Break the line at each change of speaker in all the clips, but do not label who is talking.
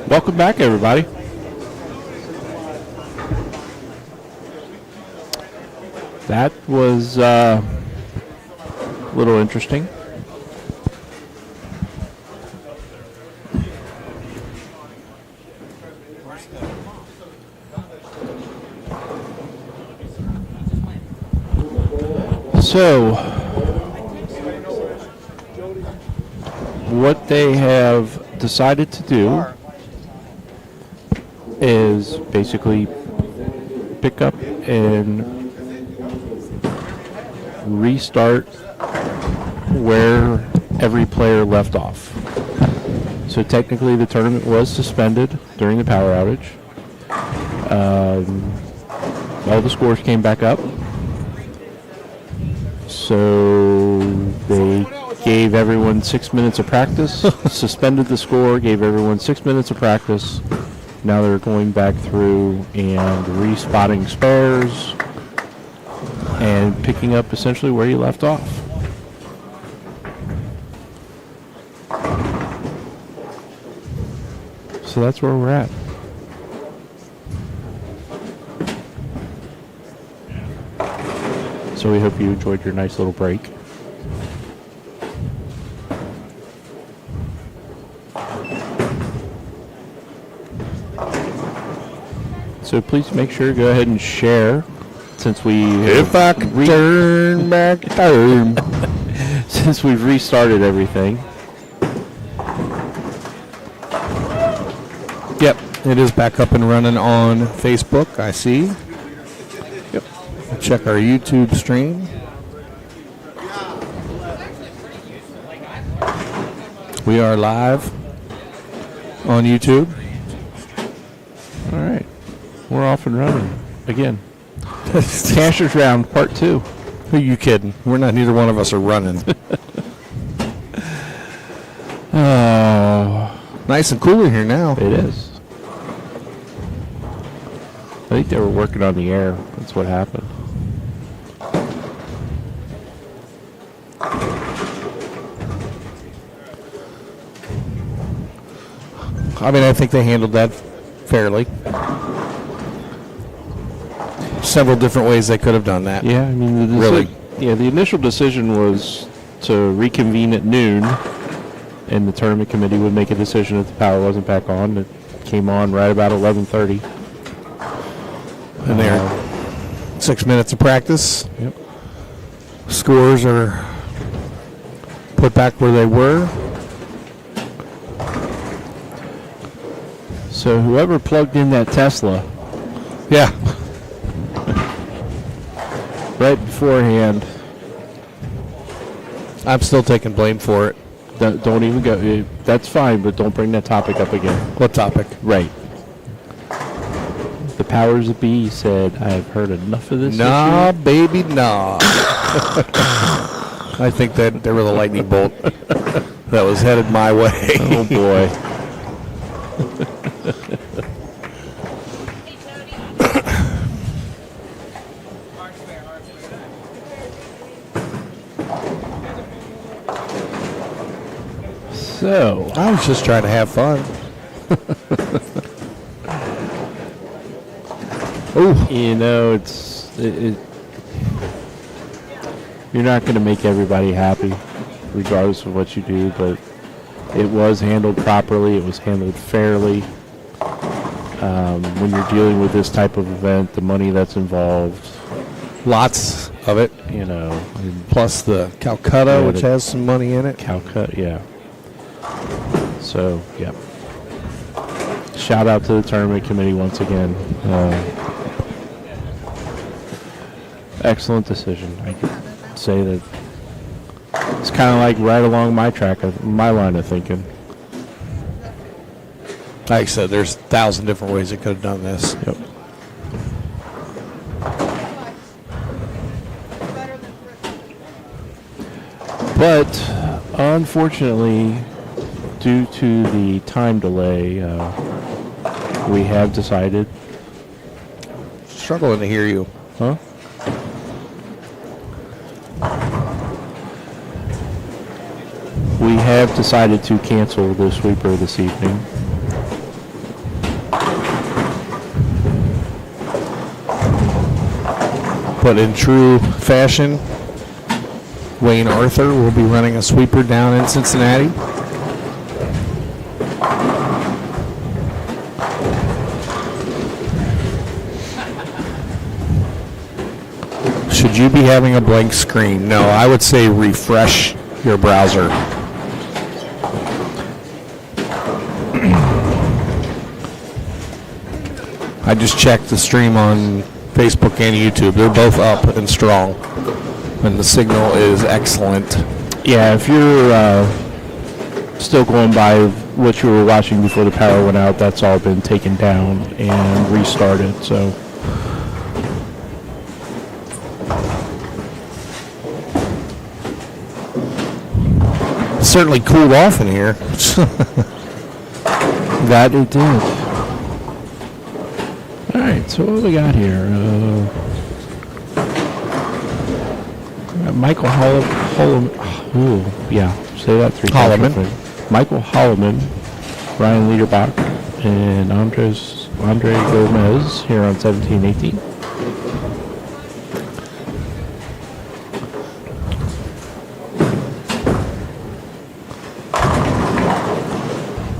Welcome back, everybody. That was a little interesting. So, what they have decided to do is basically pick up and restart where every player left off. So technically the tournament was suspended during the power outage. All the scores came back up. So they gave everyone 6 minutes of practice, suspended the score, gave everyone 6 minutes of practice. Now they're going back through and respotting spares and picking up essentially where you left off. So that's where we're at. So we hope you enjoyed your nice little break. So please make sure to go ahead and share since we
turn back time.
Since we've restarted everything.
Yep, it is back up and running on Facebook, I see. Yep. Check our YouTube stream. We are live on YouTube.
All right. We're off and running again. Cashers round part 2.
Who are you kidding? Neither one of us are running.
Oh,
nice and cool in here now.
it is. I think they were working on the air. That's what happened.
I mean, I think they handled that fairly. Several different ways they could have done that.
Yeah, I mean,
Really?
Yeah, the initial decision was to reconvene at noon, and the tournament committee would make a decision if the power wasn't back on. It came on right about 11:30.
And there, 6 minutes of practice.
Yep.
Scores are put back where they were.
So whoever plugged in that Tesla
Yeah.
right beforehand,
I'm still taking blame for it.
don't even go. That's fine, but don't bring that topic up again.
What topic?
Right. The powers that be said, "I've heard enough of this."
Nah,
issue."
baby, nah. I think that there was a lightning bolt that was headed my way.
Oh boy. So,
I was just trying to have fun.
you know, you're not going to make everybody happy, regardless of what you do, but it was handled properly. It was handled fairly. When you're dealing with this type of event, the money that's involved,
Lots of it.
you know,
Plus the Calcutta,
Yeah,
which has some money in it.
Calcutta, yeah. So, yeah. Shout out to the tournament committee once again. Excellent decision. I could say that it's kind of like right along my line of thinking.
Like I said, there's 1,000 different ways they could have done this.
Yep. But unfortunately, due to the time delay, we have decided.
Struggling to hear you.
Huh? We have decided to cancel the sweeper this evening.
But in true fashion, Wayne Arthur will be running a sweeper down in Cincinnati. Should you be having a blank screen? No, I would say refresh your browser. I just checked the stream on Facebook and YouTube. They're both up and strong, and the signal is excellent.
Yeah, if you're still going by what you were watching before the power went out, that's all been taken down and restarted. So
It certainly cooled off in here.
that it did. All right, so what we got here? Michael Holloman. Say that 3 times.
Holloman.
Michael Holloman, Ryan Liederbach, and Andre Gomez here on 17-18.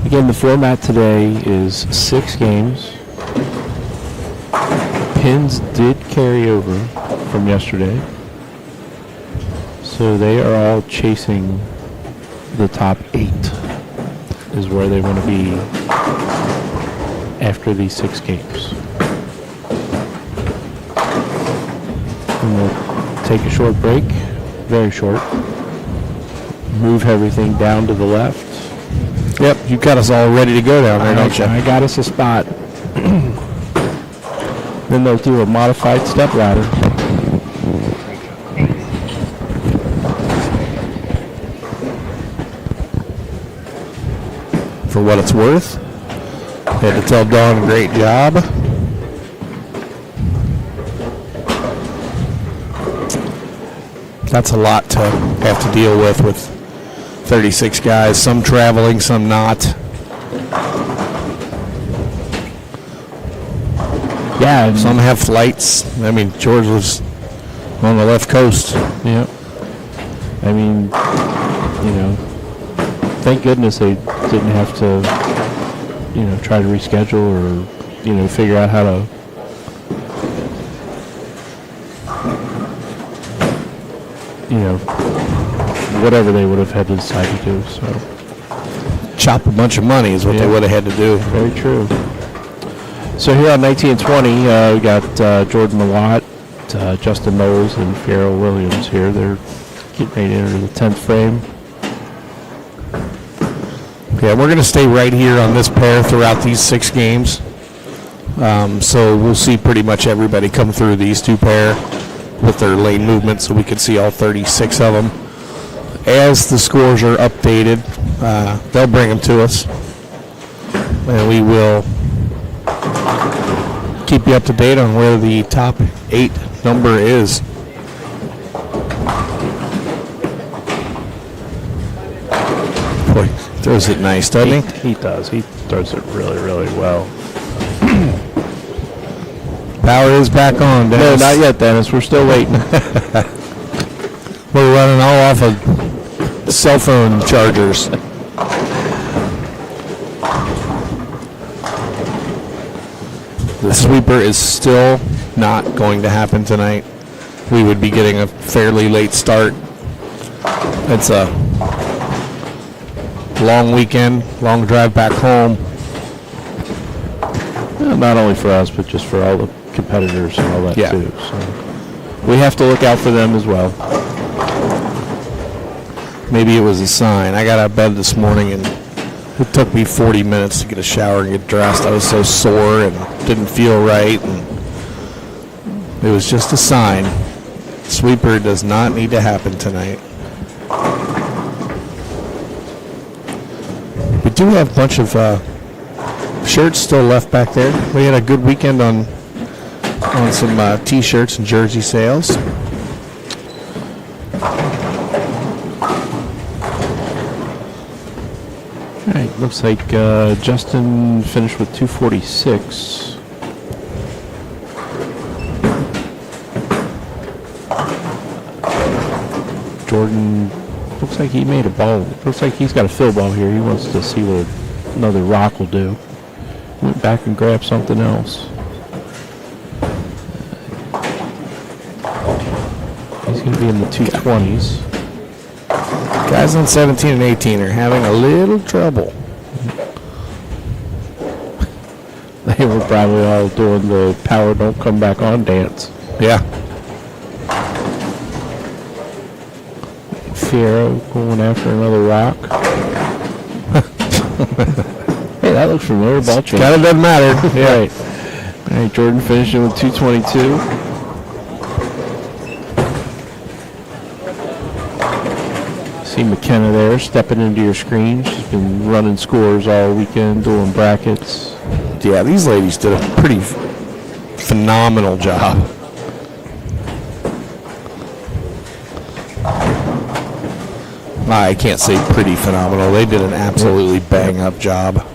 Again, the format today is 6 games. Pins did carry over from yesterday, so they are all chasing the top 8 is where they want to be after these 6 games. And we'll take a short break, very short, move everything down to the left.
Yep, you've got us all ready to go down there, don't you?
I got us a spot. Then they'll do a modified step ladder.
For what it's worth, had to tell Dawn, great job. That's a lot to have to deal with 36 guys, some traveling, some not.
Yeah, and
Some have flights. I mean, George lives on the left coast.
yeah. I mean, thank goodness they didn't have to, try to reschedule or, figure out how to, whatever they would have had to decide to do. So
Chop a bunch of money is what they
Yeah.
would have had to do.
very true. So here on 19 and 20, we got Jordan Malott, Justin Knowles, and Farrell Williams here. They're getting ready to enter the 10th frame.
Yeah, we're going to stay right here on this pair throughout these 6 games. So we'll see pretty much everybody come through these 2 pair with their lane movement, so we can see all 36 of them. As the scores are updated, they'll bring them to us, and we will keep you up to date on where the top 8 number is. Boy, throws it nice, doesn't he?
He does. He throws it really, really well.
Power is back on,
No,
Dennis.
not yet, Dennis. We're still waiting.
We're running all off of cell phone chargers. The sweeper is still not going to happen tonight. We would be getting a fairly late start. It's a long weekend, long drive back home.
Well, not only for us, but just for all the competitors and all that
Yeah.
too. So we have to look out for them as well.
Maybe it was a sign. I got out of bed this morning and it took me 40 minutes to get a shower and get dressed. I was so sore and didn't feel right. And it was just a sign. Sweeper does not need to happen tonight. We do have a bunch of shirts still left back there. We had a good weekend on some T-shirts and jersey sales.
All right, looks like Justin finished with 246. Jordan looks like he made a ball. Looks like he's got a fill ball here. He wants to see what another rock will do. Went back and grabbed something else. He's going to be in the 220s.
Guys on 17 and 18 are having a little trouble.
They were probably all doing the power don't come back on dance.
Yeah.
Fierro going after another rock. Hey, that looks familiar. Ball change.
Kind of doesn't matter.
Yeah. Right. All right, Jordan finishing with 222. See McKenna there stepping into your screen. She's been running scores all weekend, doing brackets.
Yeah, these ladies did a pretty phenomenal job. I can't say pretty phenomenal. They did an absolutely bang-up job.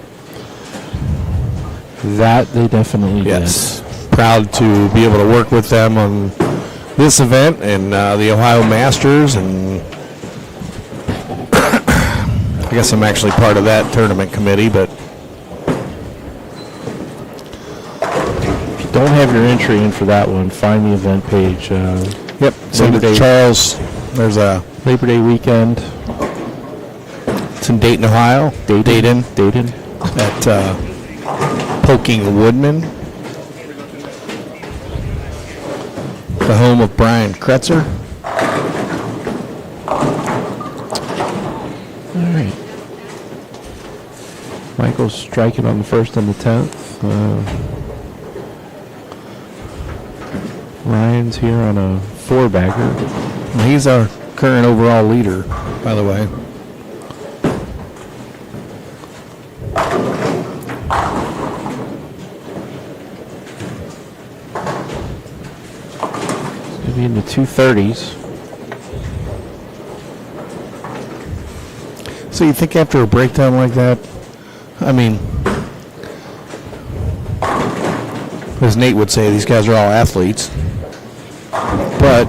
That they definitely
Yes. Proud to be able to work with them on this event and the Ohio Masters, and I guess I'm actually part of that tournament committee, but
If you don't have your entry in for that one, find the event page.
yep. So
Labor Day.
Charles, there's a
Labor Day weekend.
it's in Dayton, Ohio. Dayton at Poking Woodman, the home of Brian Kretzer.
All right. Michael's striking on the 1st and the 10th. Ryan's here on a 4-bagger.
He's our current overall leader, by the way.
He'll be in the 230s.
So you think after a breakdown like that, I mean, as Nate would say, these guys are all athletes. But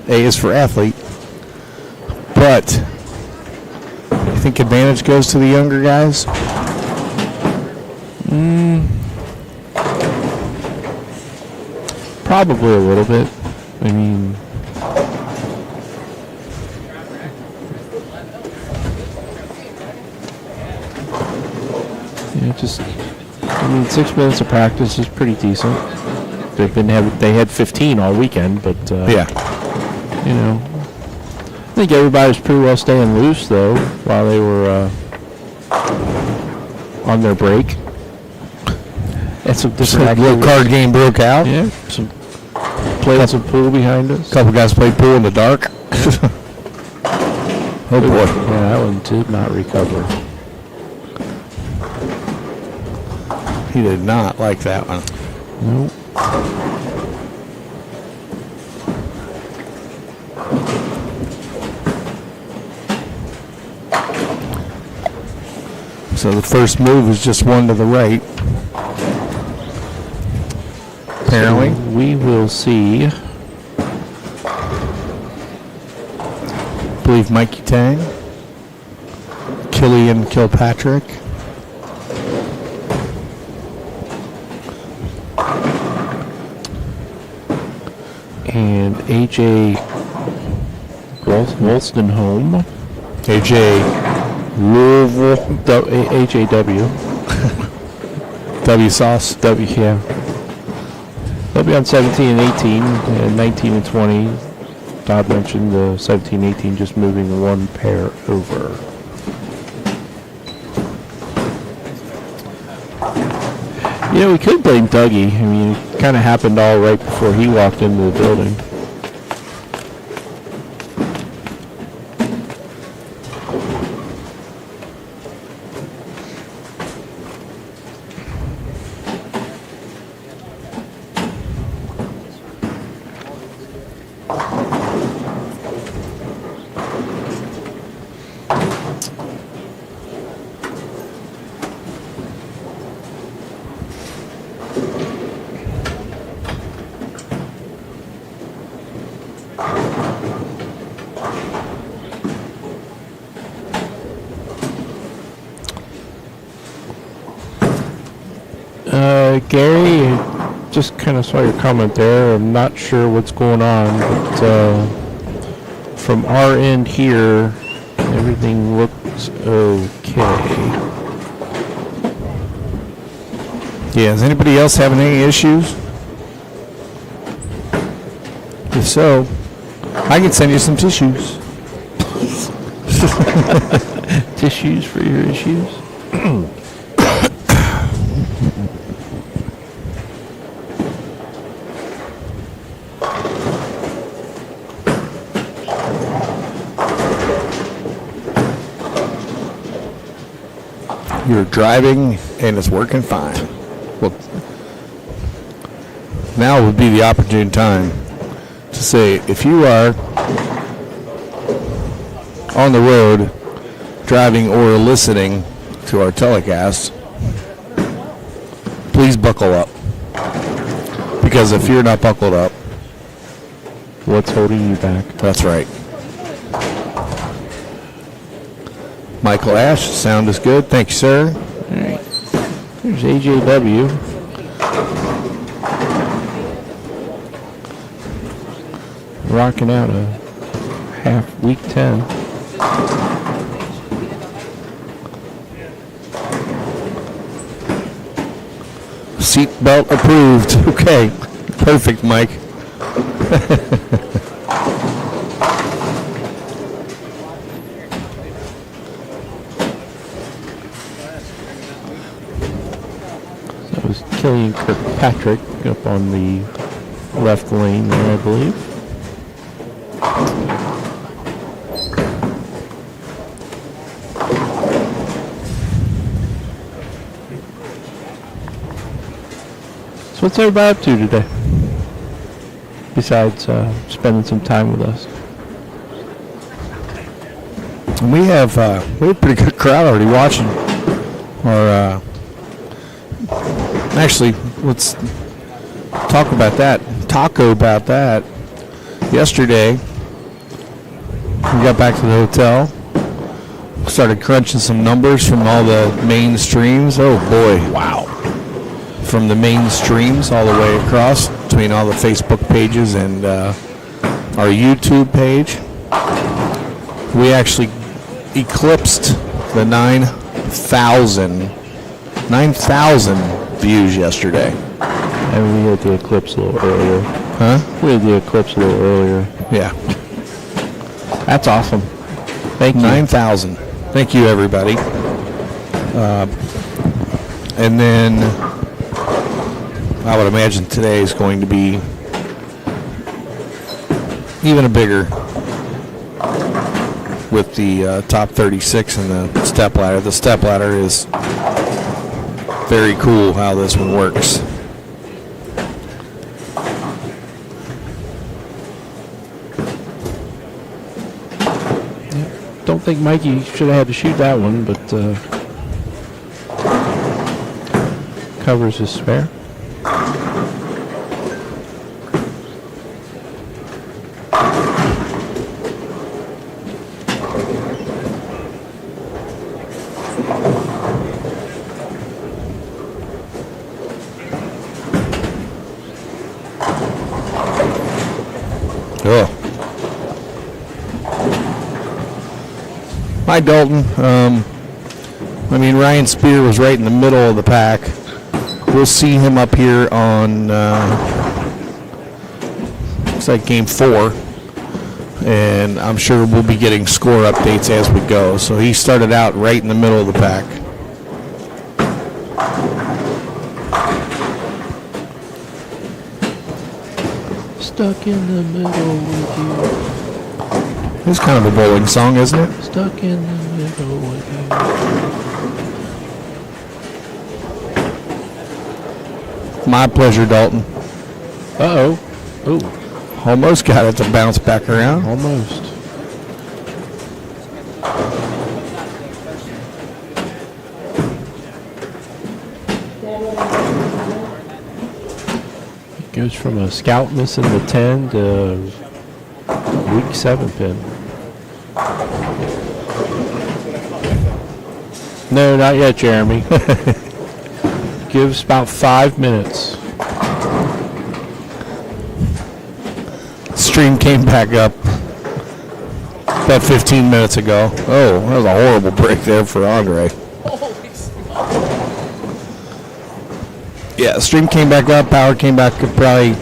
A is for athlete. But you think advantage goes to the younger guys?
Probably a little bit. I mean, yeah, just. I mean, 6 minutes of practice is pretty decent. They had 15 all weekend, but
Yeah.
you know, I think everybody was pretty well staying loose though while they were on their break. And some different
Little
activities.
card game broke out.
Yeah, played some pool behind us.
A couple guys played pool in the dark. Oh boy.
Yeah, that one did not recover.
He did not like that one.
Nope.
So the first move is just one to the right. Apparently.
So we will see.
I believe Mikey Tang, Killian Kilpatrick,
And AJ Wolstenholme.
AJ
Louisville. AJW.
W Sauce.
W, yeah. They'll be on 17 and 18 and 19 and 20. Todd mentioned the 17 18 just moving the one pair over. Yeah, we could blame Dougie. I mean, it kind of happened all right before he walked into the building. Gary, just kind of saw your comment there. I'm not sure what's going on, but from our end here, everything looks okay.
Yeah, is anybody else having any issues? If so, I can send you some tissues.
Tissues for your issues?
You're driving and it's working fine. Well, now would be the opportune time to say, if you are on the road driving or listening to our telecast, please buckle up. Because if you're not buckled up,
What's holding you back?
that's right. Michael Ash, sound is good. Thank you, sir.
All right. There's AJW. Rocking out a half week 10.
Seat belt approved. Okay. Perfect, Mike.
That was Killian Kirkpatrick up on the left lane there, I believe. So what's everybody up to today? Besides spending some time with us.
And we have a pretty good crowd already watching. Or actually, let's talk about that. Taco about that. Yesterday, we got back to the hotel. Started crunching some numbers from all the main streams. Oh boy, wow! From the main streams all the way across between all the Facebook pages and our YouTube page. We actually eclipsed the 9,000 views yesterday.
And we had the eclipse a little earlier.
Huh?
We had the eclipse a little earlier.
Yeah.
That's awesome. Thank you.
9,000. Thank you, everybody. And then I would imagine today is going to be even a bigger with the top 36 and the stepladder. The stepladder is very cool how this one works.
Don't think Mikey should have had to shoot that one, but covers his spare.
Oh. Hi, Dalton. I mean, Ryan Spear was right in the middle of the pack. We'll see him up here on, looks like game 4. And I'm sure we'll be getting score updates as we go. So he started out right in the middle of the pack.
Stuck in the middle with you.
It's kind of a bowling song, isn't it?
Stuck in the middle with you.
My pleasure, Dalton.
Uh-oh. Oh,
Almost got it to bounce back around.
almost. It goes from a scout missing the 10 to week 7 pin. No, not yet, Jeremy. Gives about 5 minutes.
Stream came back up about 15 minutes ago. Oh, that was a horrible break there for Andre. Yeah, stream came back up. Power came back up probably.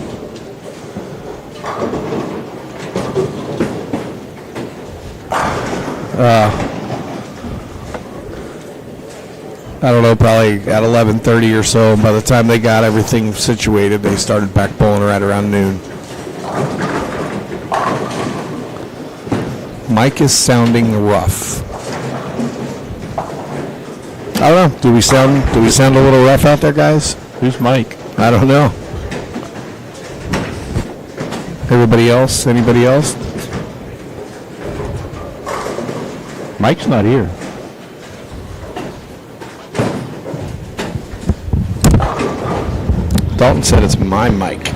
I don't know, probably at 11:30 or so. By the time they got everything situated, they started back bowling right around noon. Mike is sounding rough. I don't know. Do we sound a little rough out there, guys?
Who's Mike?
I don't know. Everybody else? Anybody else?
Mike's not here.
Dalton said it's my mic.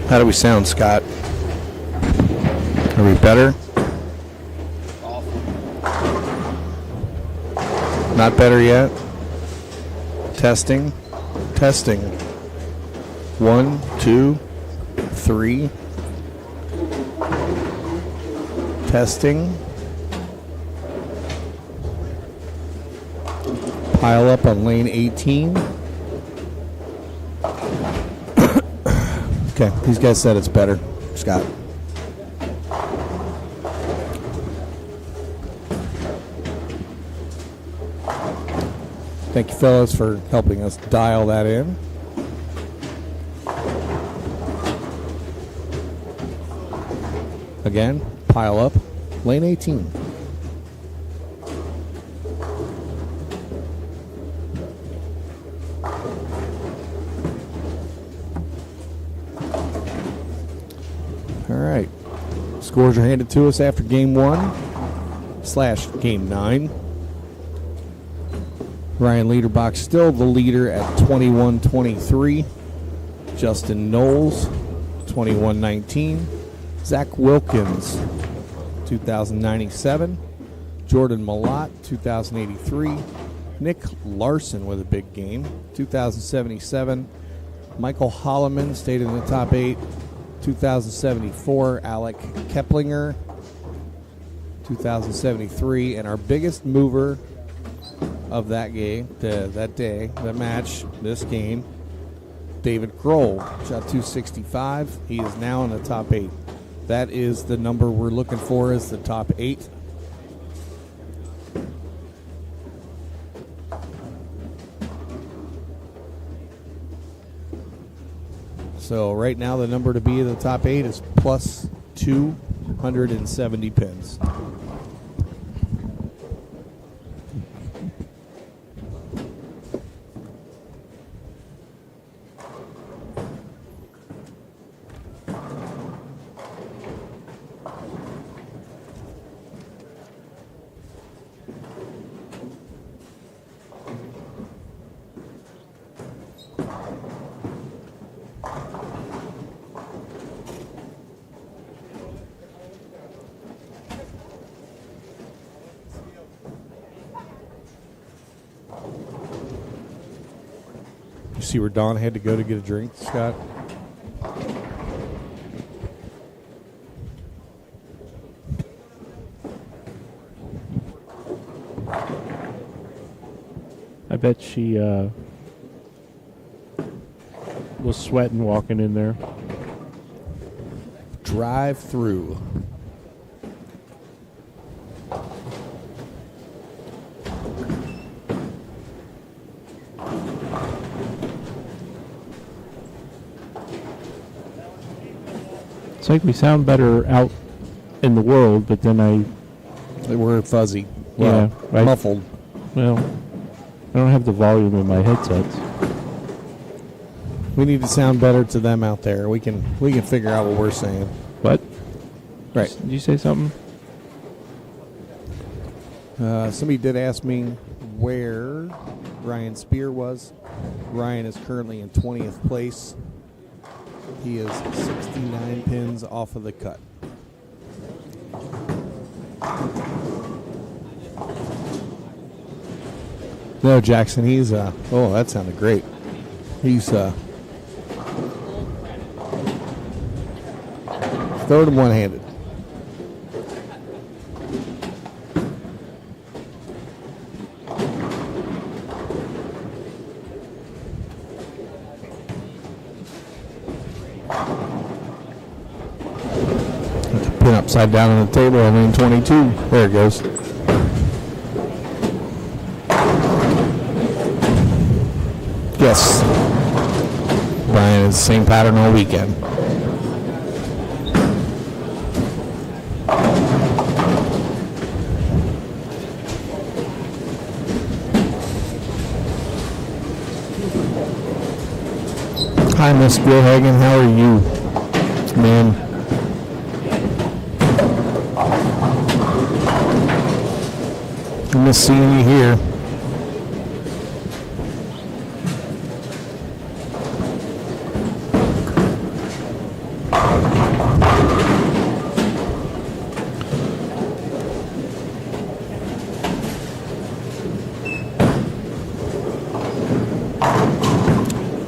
How do we sound, Scott? Are we better? Not better yet? Testing. Testing. 1, 2, 3. Testing. Pile up on lane 18. Okay, these guys said it's better. Scott. Thank you, fellas, for helping us dial that in. Again, pile up, lane 18. All right. Scores are handed to us after game 1/game 9. Ryan Leaderbach still the leader at 21-23. Justin Knowles, 21-19. Zach Wilkins, 2,097. Jordan Malott, 2,083. Nick Larson with a big game, 2,077. Michael Holloman stayed in the top 8, 2,074. Alec Keplinger, 2,073. And our biggest mover of that game, that match, this game, David Grohl, shot 265. He is now in the top 8. That is the number we're looking for, is the top 8. So right now the number to be in the top 8 is plus 270 pins. You see where Don had to go to get a drink, Scott?
I bet she was sweating walking in there.
Drive through.
It's like we sound better out in the world, but then
They were fuzzy. Well,
yeah,
muffled.
Well, I don't have the volume in my headsets.
We need to sound better to them out there. We can figure out what we're saying.
What?
Right.
Did you say something?
Somebody did ask me where Ryan Spear was. Ryan is currently in 20th place. He is 69 pins off of the cut. No, Jackson, he's, oh, that sounded great. He's, throw it one-handed. Pin upside down on the table, I mean 22. There it goes. Yes. Brian is the same pattern all weekend. Hi, Miss Gilhagen. How are you, man? I miss seeing you here.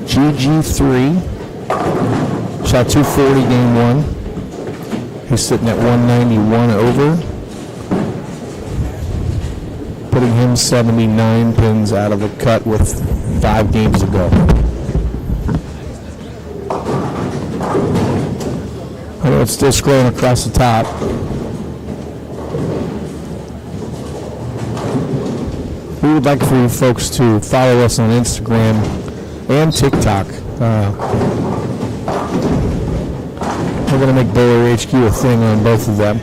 GG3 shot 240 game one. He's sitting at 191 over, putting him 79 pins out of the cut with 5 games to go. I know it's still scrolling across the top. We would like for you folks to follow us on Instagram and TikTok. We're going to make Bowler HQ a thing on both of them.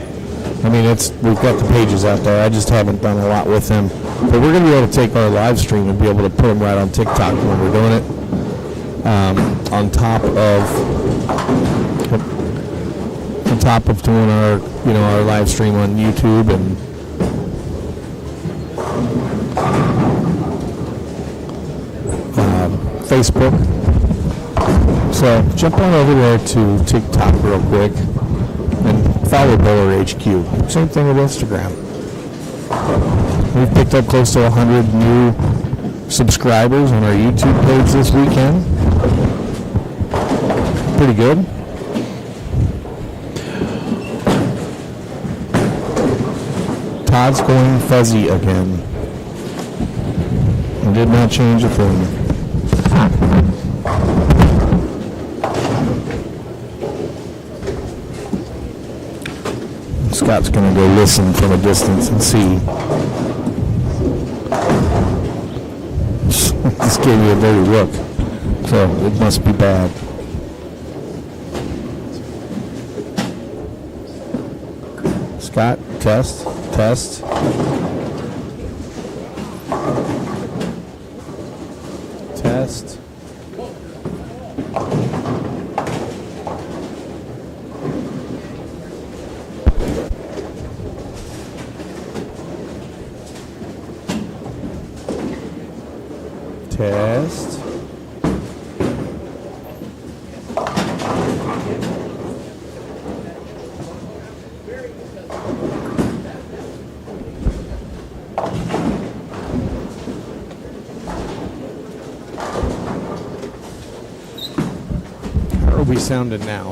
I mean, we've got the pages out there. I just haven't done a lot with them. But we're going to be able to take our live stream and be able to put them right on TikTok when we're doing it. On top of doing our, our live stream on YouTube and Facebook. So jump on over there to TikTok real quick and follow Bowler HQ. Same thing with Instagram. We've picked up close to 100 new subscribers on our YouTube page this weekend. Pretty good. Todd's going fuzzy again. I did not change a thing. Scott's going to go listen from a distance and see. This gave me a dirty look, so it must be bad. Scott, test. Test. Test. How are we sounding now?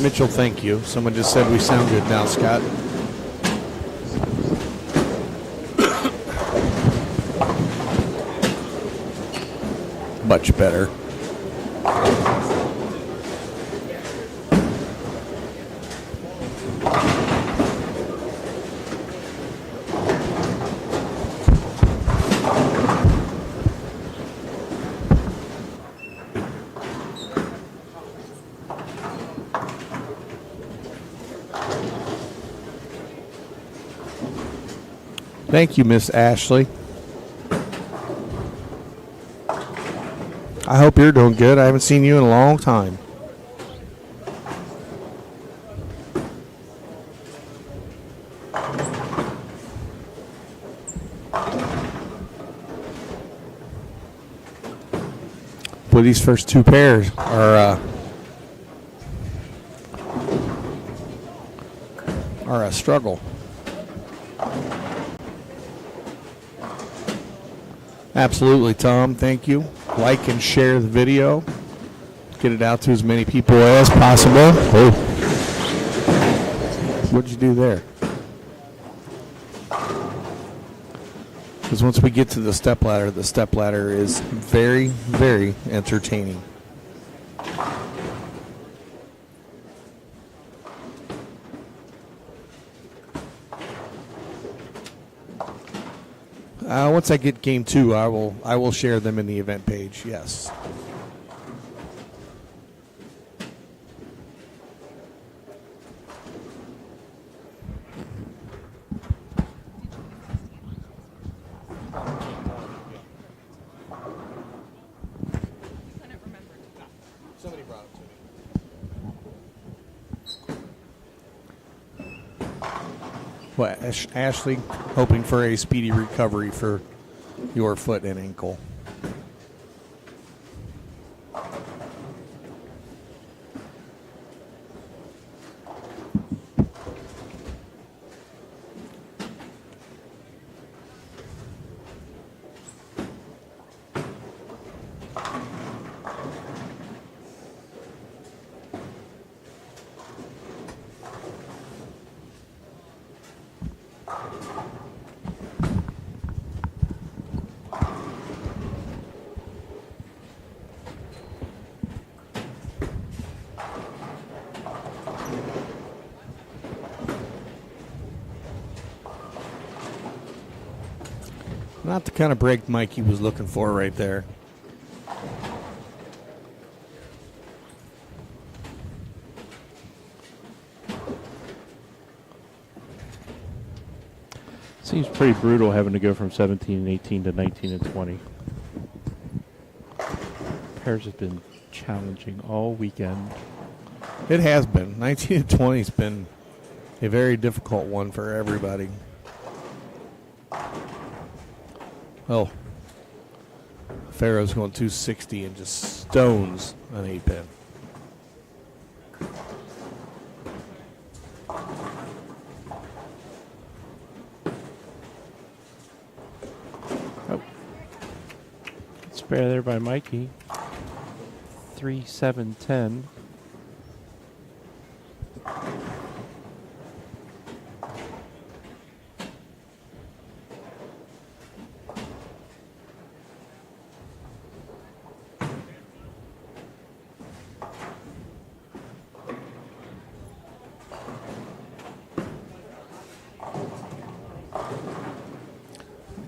Mitchell, thank you. Someone just said we sound good now, Scott. Much better. Thank you, Miss Ashley. I hope you're doing good. I haven't seen you in a long time. Well, these first two pairs are are a struggle. Absolutely, Tom. Thank you. Like and share the video. Get it out to as many people as possible. Oh. What'd you do there? Because once we get to the step ladder is very, very entertaining. Once I get game 2, I will share them in the event page. Yes. Somebody brought it to me. Well, Ashley, hoping for a speedy recovery for your foot and ankle. Not the kind of break Mikey was looking for right there.
Seems pretty brutal having to go from 17 and 18 to 19 and 20. Pairs have been challenging all weekend.
It has been. 19 and 20 has been a very difficult one for everybody. Oh, Pharaoh's going 260 and just stones an 8-pin.
Oh, spare there by Mikey. 3-7-10.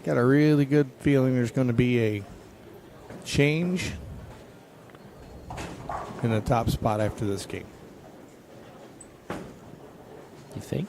Got a really good feeling there's going to be a change in the top spot after this game.
You think?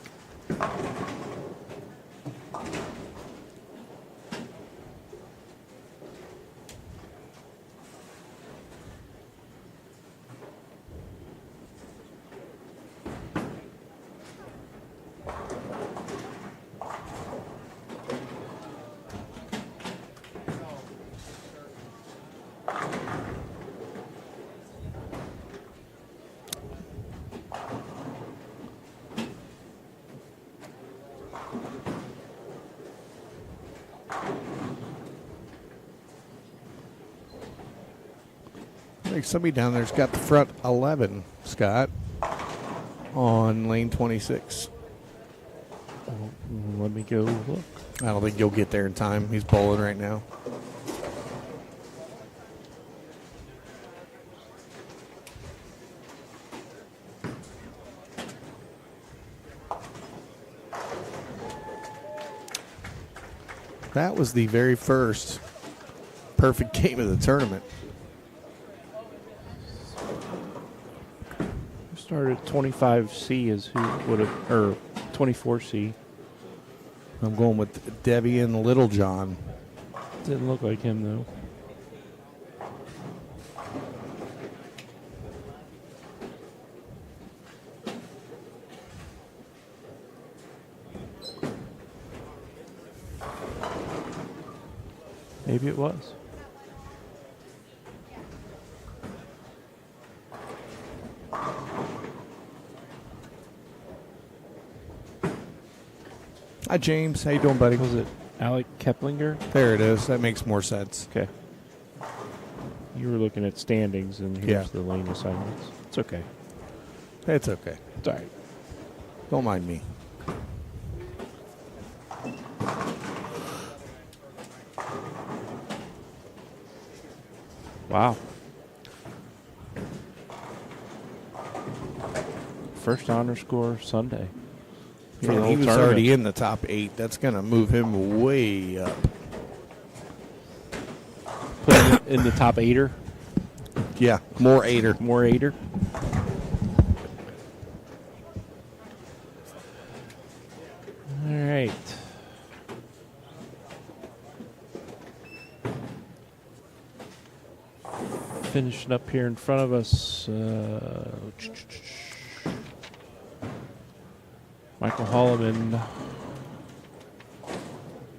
I think somebody down there's got the front 11, Scott, on lane 26.
Let me go look.
I don't think you'll get there in time. He's bowling right now. That was the very first perfect game of the tournament.
Started 25C is who would have, or 24C.
I'm going with Devian Littlejohn.
Didn't look like him though. Maybe it was.
Hi, James. How you doing, buddy?
Was it Alec Keplinger?
There it is. That makes more sense.
Okay. You were looking at standings, and here's the lane assignments. It's okay.
It's okay.
It's all right.
Don't mind me.
Wow. First honor score Sunday. For the
Yeah,
whole
he was
tournament.
already in the top 8. That's going to move him way up.
Put him in the top 8er.
Yeah, more 8er.
More 8er. All right. Finishing up here in front of us. Michael Holloman,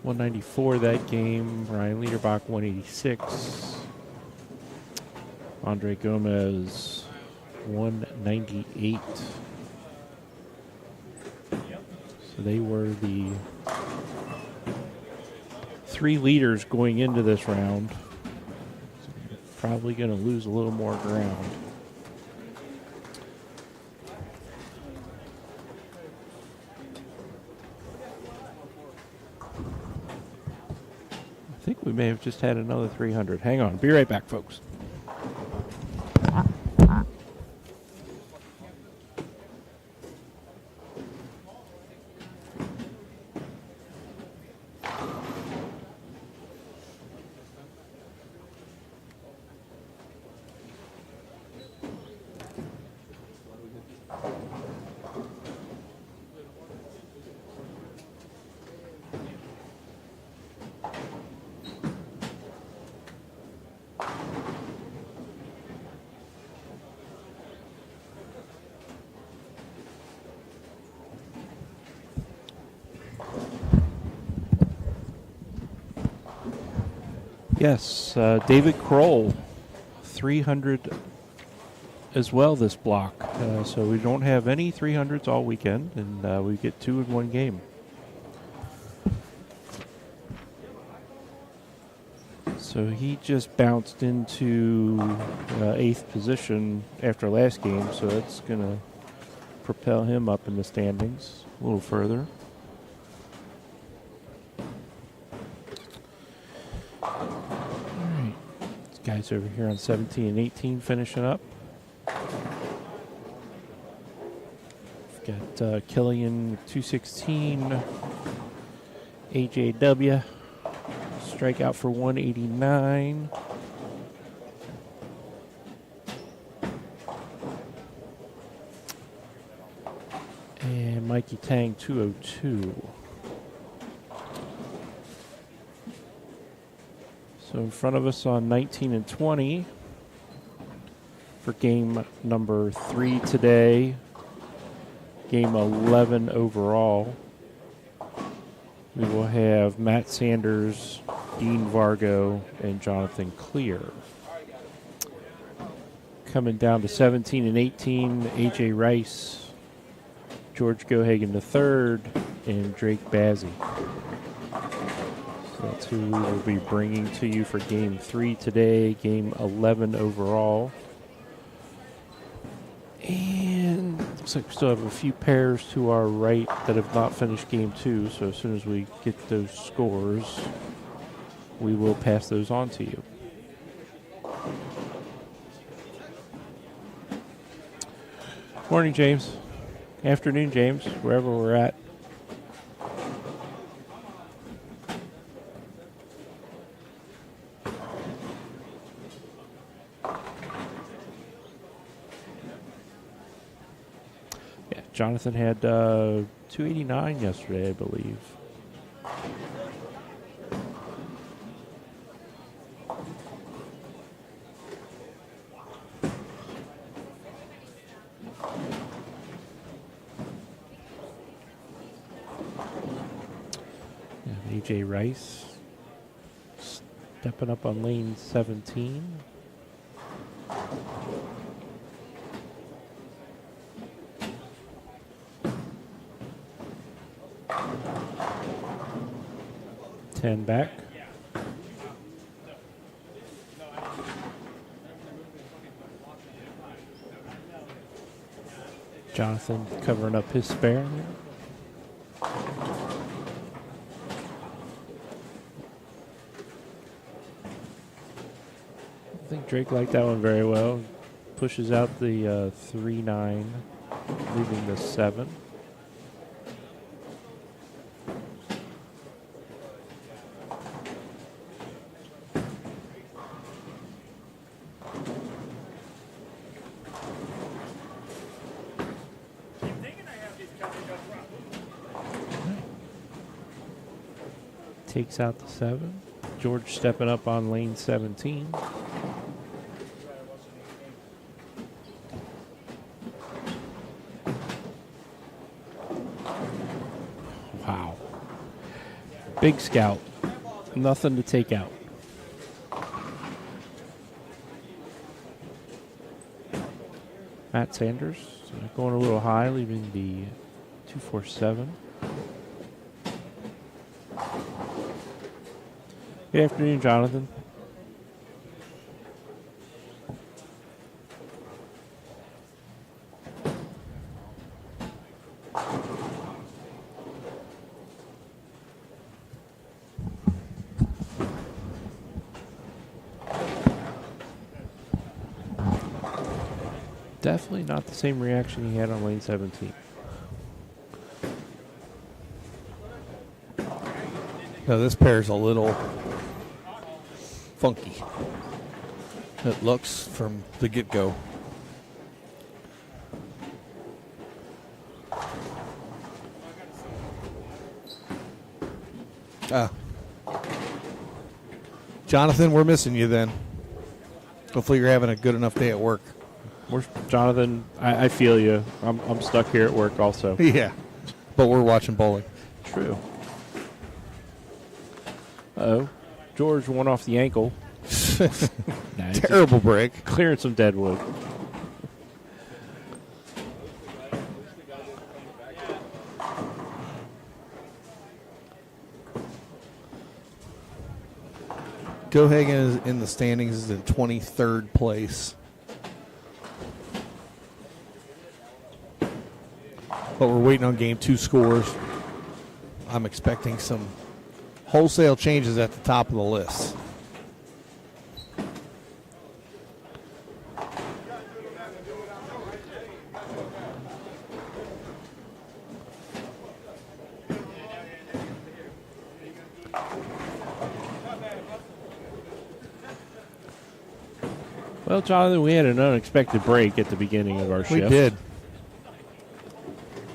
194 that game. Ryan Liederbach, 186. Andre Gomez, 198. So they were the 3 leaders going into this round. So you're probably going to lose a little more ground. I think we may have just had another 300. Hang on. Be right back, folks. Yes, David Kroll, 300 as well this block. So we don't have any 300s all weekend, and we get 2 in one game. So he just bounced into 8th position after last game, so that's going to propel him up in the standings a little further. Guys over here on 17 and 18 finishing up. We've got Killian with 216. AJW strikeout for 189. And Mikey Tang 202. So in front of us on 19 and 20 for game number 3 today, game 11 overall. We will have Matt Sanders, Dean Vargo, and Jonathan Clear. Coming down to 17 and 18, AJ Rice, George Gohagen III, and Drake Bazzi. That's who we will be bringing to you for Game 3 today, Game 11 overall. And looks like we still have a few pairs to our right that have not finished Game 2, so as soon as we get those scores, we will pass those on to you. Morning, James. Afternoon, James, wherever we're at. Jonathan had 289 yesterday, I believe. And AJ Rice stepping up on lane 17. 10 back. Jonathan covering up his spare. I think Drake liked that one very well. Pushes out the 3-9, leaving the 7. Takes out the 7. George stepping up on lane 17. Wow. Big Scout. Nothing to take out. Matt Sanders going a little high, leaving the 247. Good afternoon, Jonathan. Definitely not the same reaction he had on lane 17.
Now this pair's a little funky. It looks from the get-go. Jonathan, we're missing you then. Hopefully you're having a good enough day at work.
Jonathan, I feel you. I'm stuck here at work also.
Yeah, but we're watching bowling.
True. Uh-oh. George won off the ankle. Nah,
Terrible break.
Clearing some dead wood.
Gohagen is in the standings is in 23rd place. But we're waiting on game 2 scores. I'm expecting some wholesale changes at the top of the list.
Well, Jonathan, we had an unexpected break at the beginning of our shift.
We did.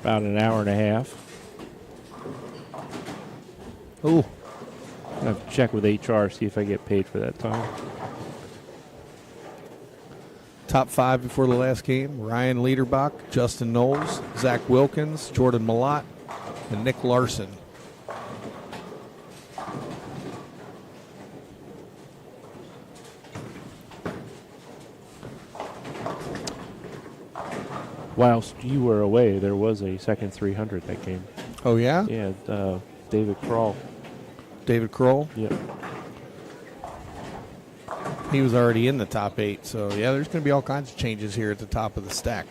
About an hour and a half.
Ooh.
I have to check with HR, see if I get paid for that time.
Top 5 before the last game: Ryan Liederbach, Justin Knowles, Zach Wilkins, Jordan Malott, and Nick Larson.
Whilst you were away, there was a second 300 that game.
Oh, yeah?
Yeah, David Kroll.
David Kroll?
Yep.
He was already in the top 8, so yeah, there's going to be all kinds of changes here at the top of the stack.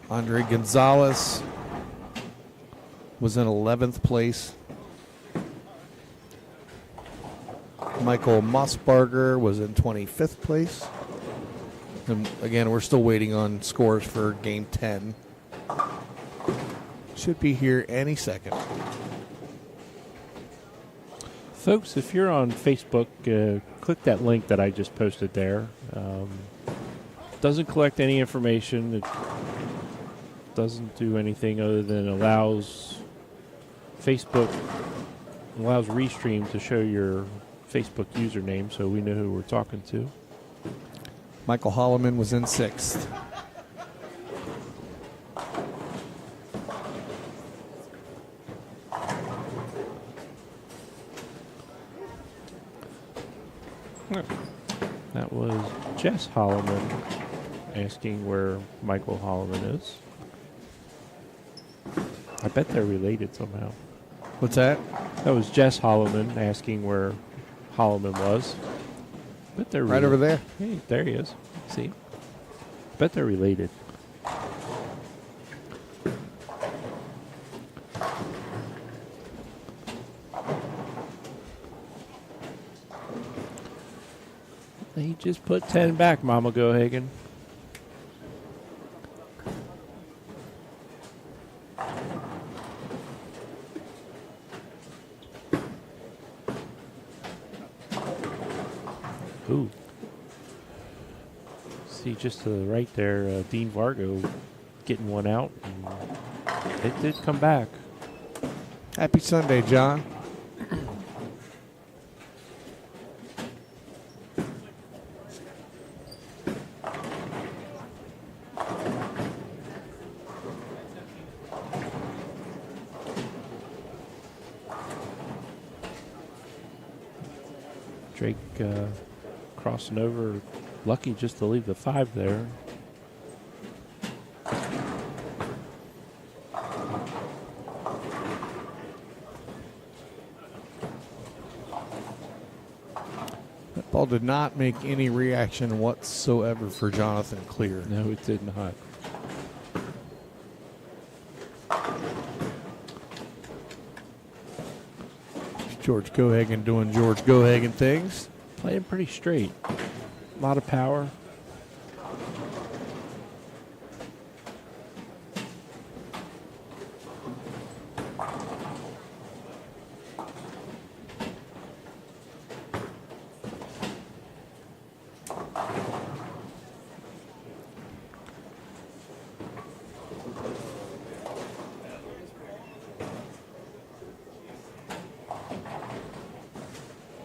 Andre Gonzalez was in 11th place. Michael Mossbarger was in 25th place. And again, we're still waiting on scores for game 10. Should be here any second.
Folks, if you're on Facebook, click that link that I just posted there. Doesn't collect any information. It doesn't do anything other than allows Restream to show your Facebook username so we know who we're talking to.
Michael Holloman was in 6th.
That was Jess Holloman asking where Michael Holloman is. I bet they're related somehow.
What's that?
That was Jess Holloman asking where Holloman was. Bet they're
Right over there.
Hey, there he is. See? Bet they're related. He just put 10 back, Mama Gohagen. Ooh. See, just to the right there, Dean Vargo getting one out. And it did come back.
Happy Sunday, John.
Drake crossing over, lucky just to leave the 5 there.
That ball did not make any reaction whatsoever for Jonathan Clear.
No, it did not.
George Gohagen doing George Gohagen things.
Playing pretty straight. A lot of power.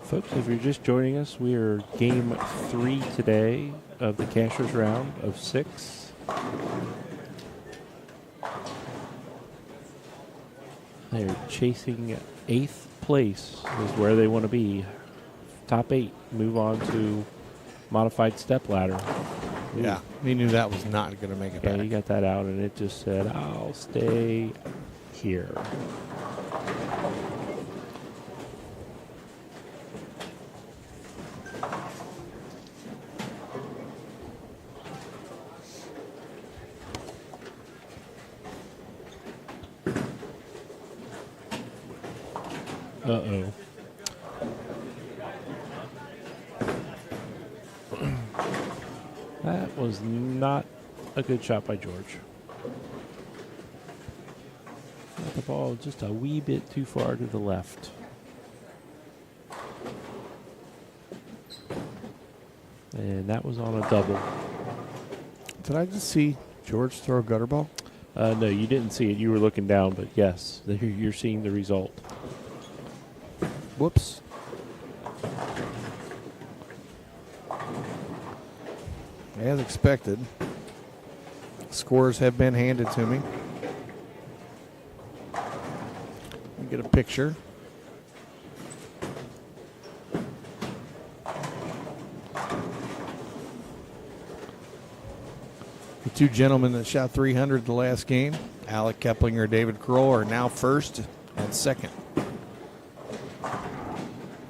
Folks, if you're just joining us, we are game 3 today of the Cashers round of 6. They're chasing 8th place is where they want to be. Top 8 move on to modified step ladder.
Yeah, he knew that was not going to make it
Yeah,
back.
he got that out, and it just said, I'll stay here. Uh-oh. That was not a good shot by George. Got the ball just a wee bit too far to the left. And that was on a double.
Did I just see George throw a gutter ball?
No, you didn't see it. You were looking down, but yes, you're seeing the result.
Whoops. As expected, scores have been handed to me. Let me get a picture. The two gentlemen that shot 300 the last game, Alec Keplinger, David Kroll, are now first and second.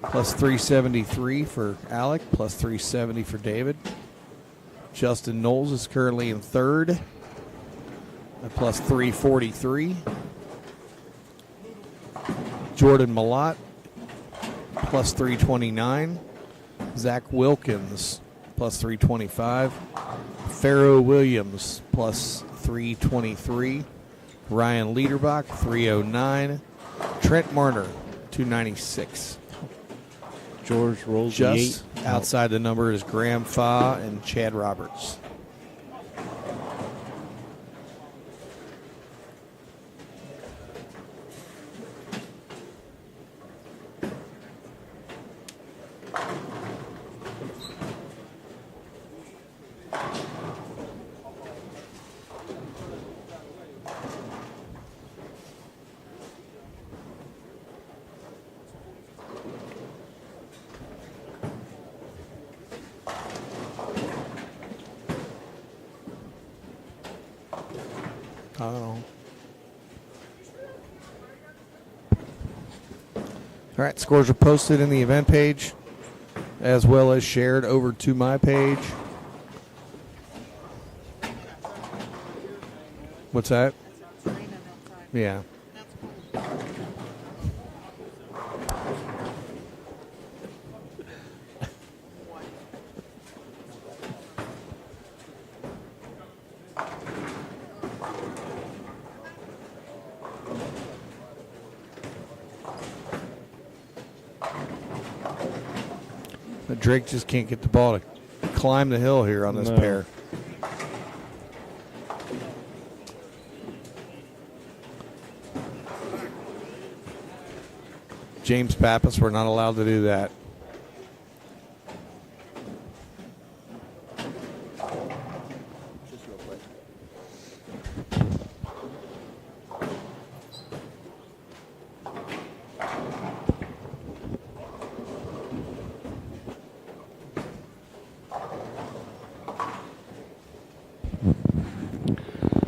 Plus 373 for Alec, plus 370 for David. Justin Knowles is currently in third at plus 343. Jordan Malott, plus 329. Zach Wilkins, plus 325. Pharaoh Williams, plus 323. Ryan Liederbach, 309. Trent Marner, 296.
George rolls
Just
the 8.
outside the number is Graham Fa and Chad Roberts. I don't know. All right, scores are posted in the event page as well as shared over to my page. What's that? Yeah. But Drake just can't get the ball to climb the hill here on this pair. James Pappas, we're not allowed to do that.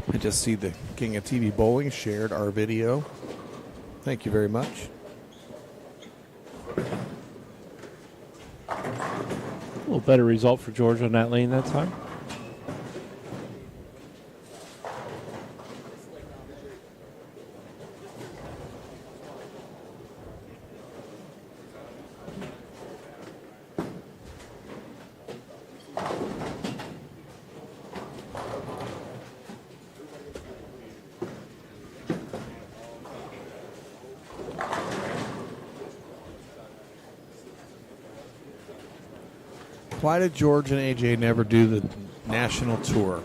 I just see the King of TV Bowling shared our video. Thank you very much.
A little better result for George on that lane that time.
Why did George and AJ never do the national tour?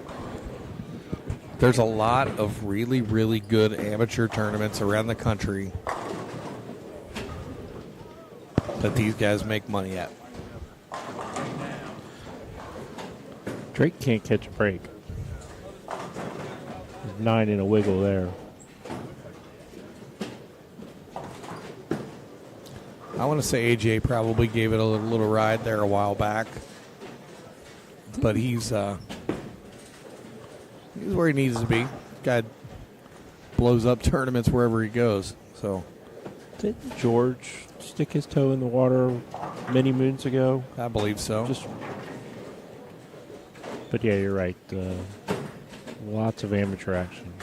There's a lot of really, really good amateur tournaments around the country that these guys make money at.
Drake can't catch a break. There's 9 in a wiggle there.
I want to say AJ probably gave it a little ride there a while back. But he's where he needs to be. Guy blows up tournaments wherever he goes. So
Didn't George stick his toe in the water many moons ago?
I believe so.
But yeah, you're right. Lots of amateur action.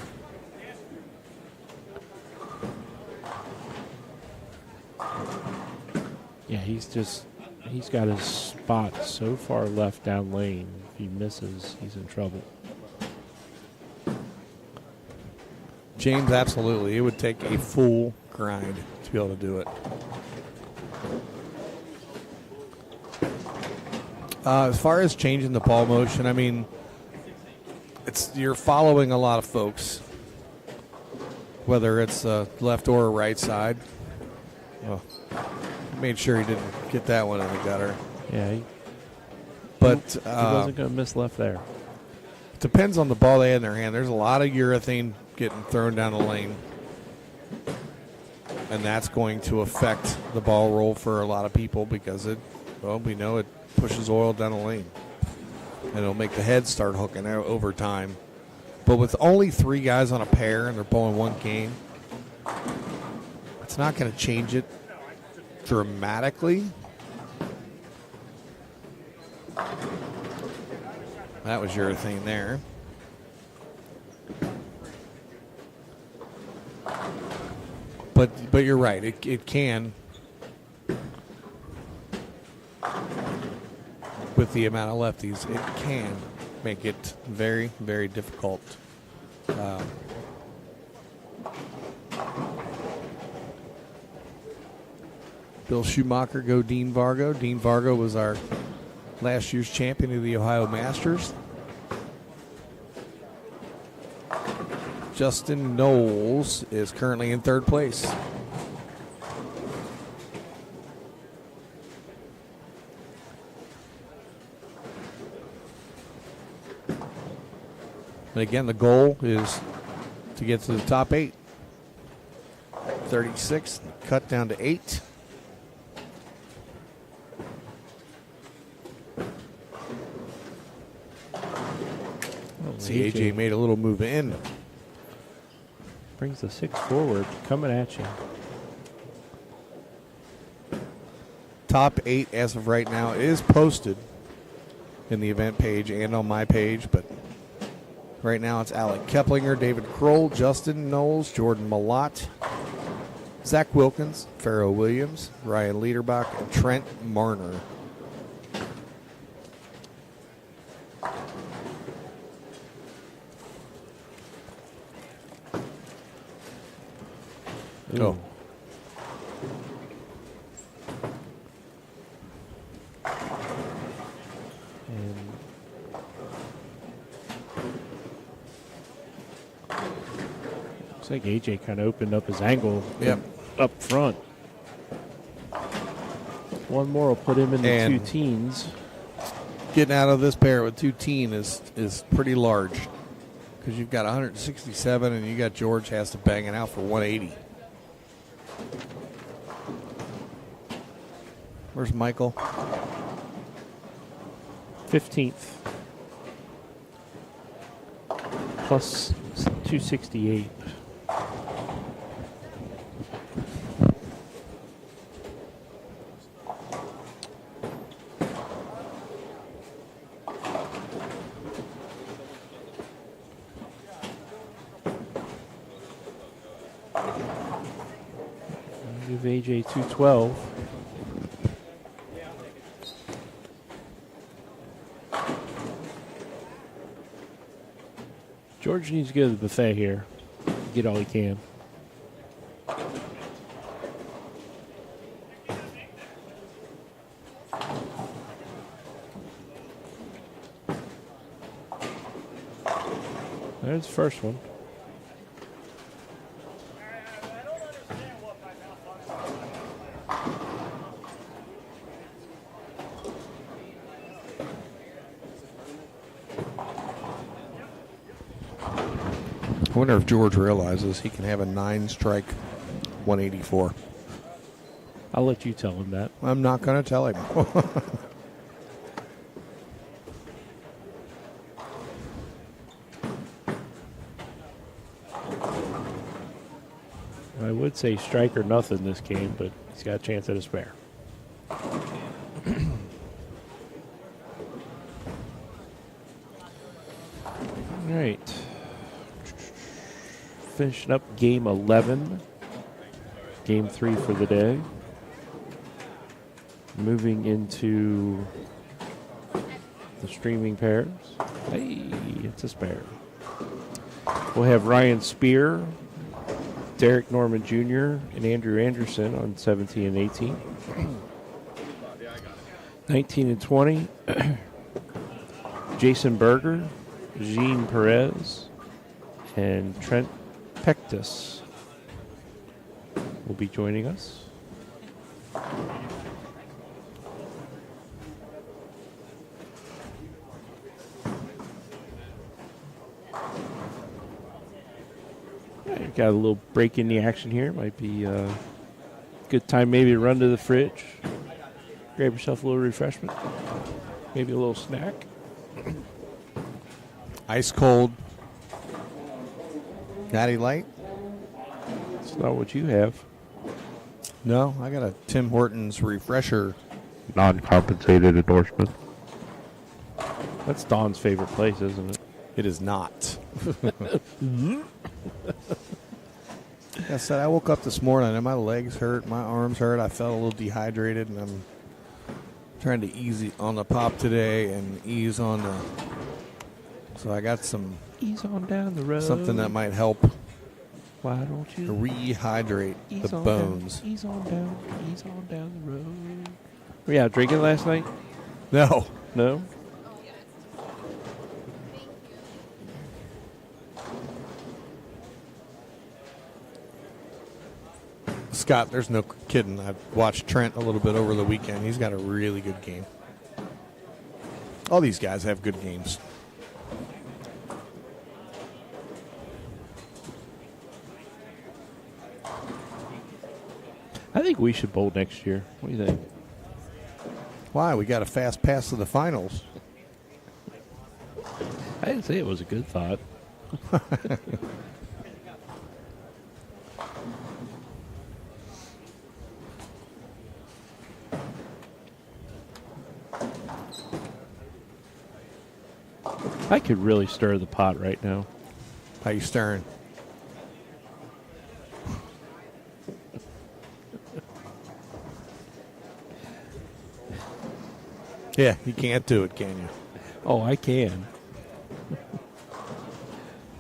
Yeah, he's got his spot so far left down lane. If he misses, he's in trouble.
James, absolutely. It would take a full grind to be able to do it. As far as changing the ball motion, I mean, you're following a lot of folks, whether it's left or right side. Well, made sure he didn't get that one in the gutter.
Yeah, he
wasn't
going to miss left there.
Depends on the ball they had in their hand. There's a lot of urethane getting thrown down the lane, and that's going to affect the ball roll for a lot of people because we know it pushes oil down the lane, and it'll make the head start hooking out over time. But with only 3 guys on a pair and they're bowling one game, it's not going to change it dramatically. That was your thing there. But you're right. It can, with the amount of lefties, it can make it very, very difficult. Bill Schumacher go Dean Vargo. Dean Vargo was our last year's champion of the Ohio Masters. Justin Knowles is currently in 3rd place. And again, the goal is to get to the top 8. 36, cut down to 8. See, AJ made a little move in.
Brings the 6 forward, coming at you.
Top 8 as of right now is posted in the event page and on my page, but right now it's Alec Keplinger, David Kroll, Justin Knowles, Jordan Malott, Zach Wilkins, Farrell Williams, Ryan Liederbach, and Trent Marner.
Ooh.
Oh.
And looks like AJ kind of opened up his angle up front. One more will put him in the
And
2 teens.
Getting out of this pair with 2 teen is pretty large because you've got 167 and you got George has to bang it out for 180. Where's Michael?
15th. Plus 268. Give AJ 212. George needs to go to the buffet here. Get all he can. There's the first one.
I wonder if George realizes he can have a 9-strike 184.
I'll let you tell him that.
I'm not going to tell him.
I would say strike or nothing this game, but he's got a chance at a spare. All right. Finishing up game 11. Game 3 for the day. Moving into the streaming pairs. Hey, it's a spare. We'll have Ryan Spear, Derek Norman Jr., and Andrew Anderson on 17 and 18. 19 and 20. Jason Berger, Jean Perez, and Trent Pectus will be joining us. Got a little break in the action here. Might be a good time maybe to run to the fridge, grab yourself a little refreshment, maybe a little snack.
Ice cold. Natty Light?
It's not what you have.
No, I got a Tim Hortons refresher.
Non-compensated endorsement. That's Don's favorite place, isn't it?
It is not. Like I said, I woke up this morning and my legs hurt, my arms hurt. I felt a little dehydrated, and I'm trying to ease on the pop today and ease on the. So I got some.
Ease on down the road.
Something that might help.
Why don't you
rehydrate
ease
the
on
bones?
Down, ease on down the road. Were you out drinking last night?
No.
No?
Scott, there's no kidding. I've watched Trent a little bit over the weekend. He's got a really good game. All these guys have good games.
I think we should bowl next year. What do you think?
Why? We got a fast pass to the finals.
I didn't say it was a good thought. I could really stir the pot right now.
How you stirring? Yeah, you can't do it, can you?
Oh, I can.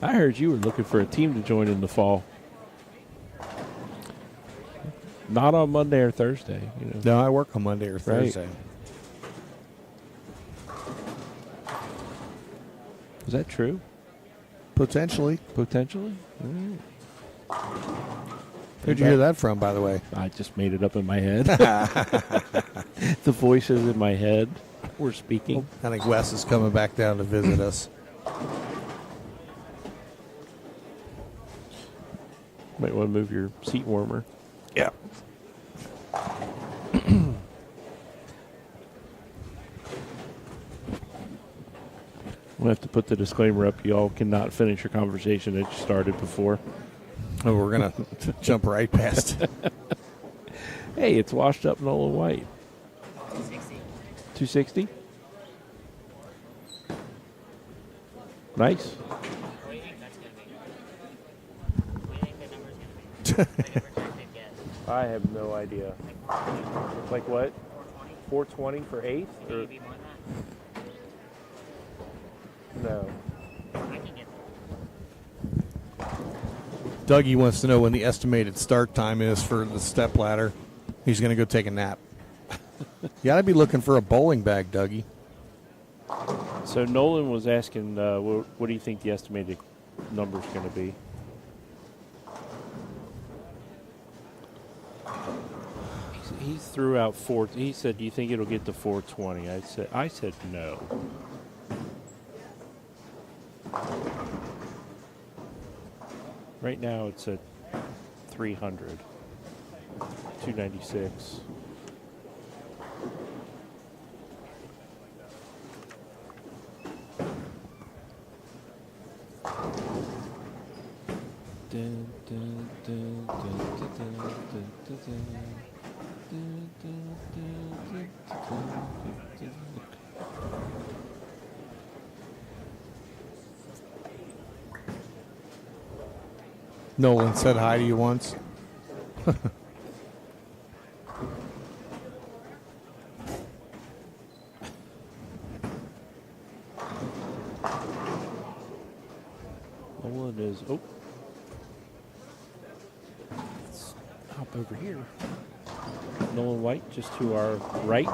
I heard you were looking for a team to join in the fall. Not on Monday or Thursday. You know.
No, I work on Monday or Thursday.
Is that true?
Potentially.
Potentially? Mm.
Who'd you hear that from, by the way?
I just made it up in my head. The voices in my head were speaking.
I think Wes is coming back down to visit us.
Might want to move your seat warmer.
Yeah.
We'll have to put the disclaimer up. You all cannot finish your conversation that you started before.
Oh, we're going to jump right past it.
Hey, it's washed up Nolan White. 260? Nice.
What do you think that's going to be? What do you think the number's going to be? Like a projected guess.
I have no idea. Like what? 420 for eighth?
Think it'd be more than that?
No.
I can get
Dougie wants to know when the estimated start time is for the stepladder. He's going to go take a nap. You got to be looking for a bowling bag, Dougie.
So Nolan was asking, what do you think the estimated number is going to be? He threw out four. He said, "Do you think it'll get to 420?" I said no. Right now it's at 300, 296. Dun, dun, dun, dun, dun, dun, dun, dun, dun. Dun, dun, dun, dun, dun, dun.
Nolan said hi to you once.
Nolan is. Oh. Let's hop over here. Nolan White just to our right.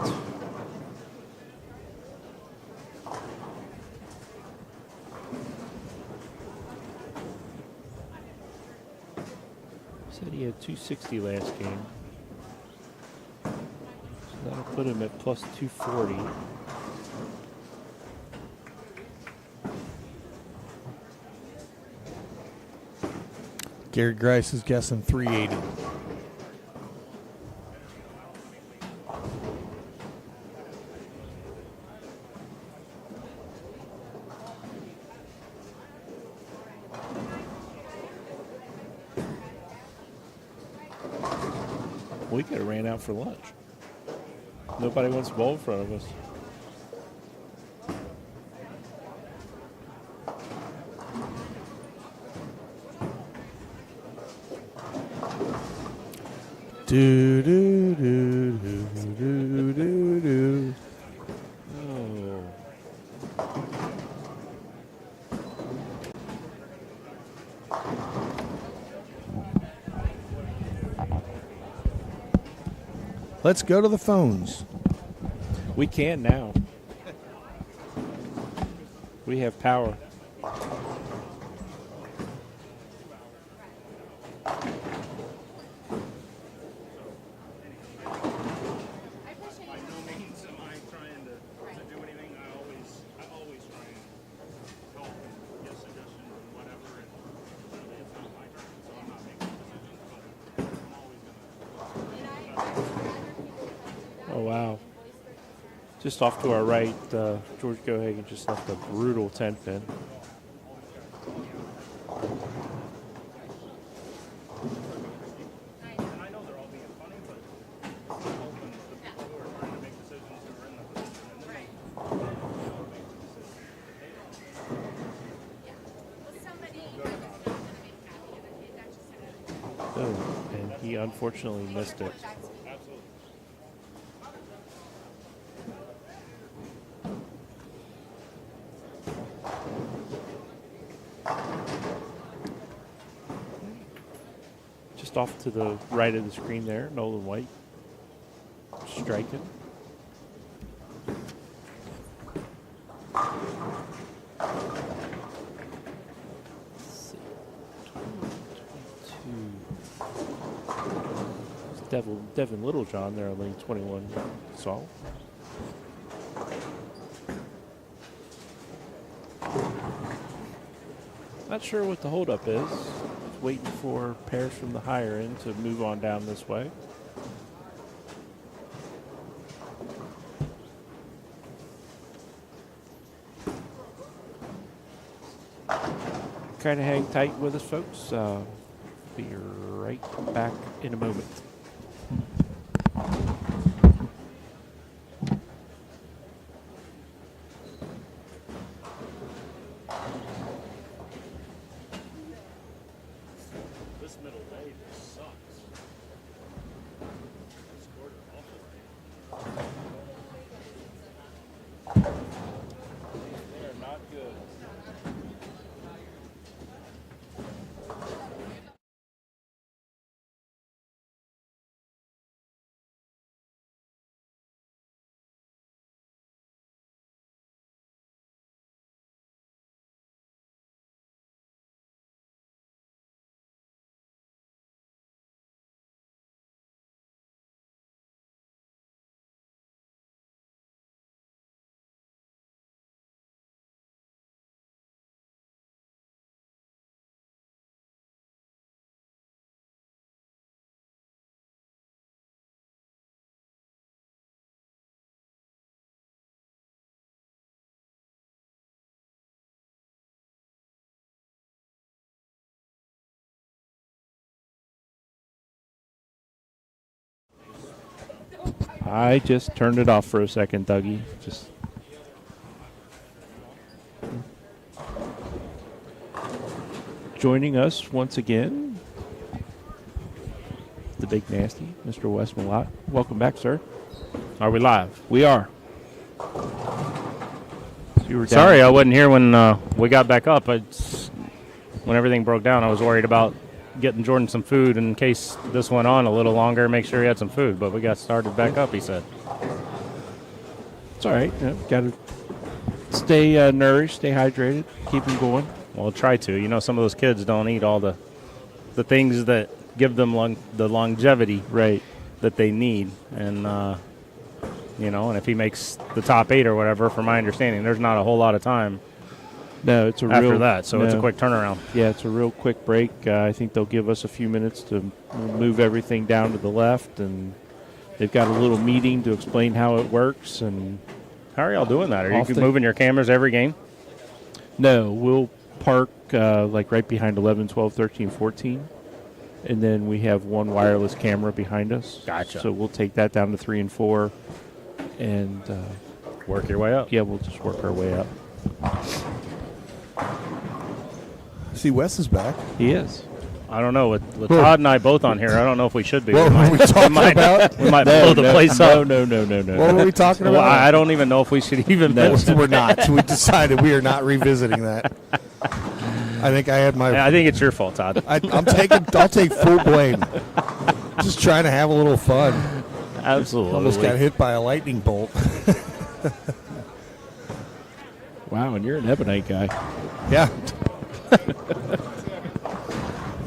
Said he had 260 last game. So that'll put him at plus 240.
Gary Grice is guessing 380.
We could have ran out for lunch. Nobody wants to bowl in front of us.
Do do do do do do do.
Oh.
Let's go to the phones.
We can now. We have power.
By no means am I trying to do anything. I always try and help and give suggestions and whatever. And really it's not my turn, so I'm not making decisions. But I'm always gonna.
Oh, wow. Just off to our right, George Gohagen just left a brutal 10 pin.
And I know they're all being funny, but I'm hoping the people who are trying to make decisions who are in the position and then make the decision.
he unfortunately missed it. Just off to the right of the screen there, Nolan White striking. Devin Littlejohn there on lane 21 Saul. Not sure what the holdup is. Waiting for pairs from the higher end to move on down this way. Kind of hang tight with us, folks. Be right back in a moment.
This middle day just sucks. Scored an awful rate. They are not good.
I just turned it off for a second, Dougie. Just joining us once again, the big nasty, Mr. Wes Malott. Welcome back, sir.
Are we live?
We are. So you were down.
Sorry, I wasn't here when we got back up. When everything broke down, I was worried about getting Jordan some food in case this went on a little longer, make sure he had some food. But we got started back up, he said.
It's all right. Got to stay nourished, stay hydrated, keep him going.
Well, try to. You know, some of those kids don't eat all the things that give them the longevity
Right.
that they need. And, you know, and if he makes the top 8 or whatever, from my understanding, there's not a whole lot of time
No, it's a
after
real,
that. So it's a
no.
quick turnaround.
Yeah, it's a real quick break. I think they'll give us a few minutes to move everything down to the left, and they've got a little meeting to explain how it works. And
How are y'all doing that? Are
Off
you
the-
moving your cameras every game?
no, we'll park like right behind 11, 12, 13, 14, and then we have one wireless camera behind us.
Gotcha.
So we'll take that down to 3 and 4, and
Work your way up.
yeah, we'll just work our way up.
See, Wes is back.
He is.
I don't know. With Todd and I both on here, I don't know if we should be.
What were we talking about?
We might blow the place up.
No.
What were we talking
Well,
about?
I don't even know if we should even mention.
We're not. We decided we are not revisiting that. I think I had my.
I think it's your fault, Todd.
I'll take full blame. Just trying to have a little fun.
Absolutely.
Almost got hit by a lightning bolt.
Wow, and you're an Ebonite guy.
Yeah.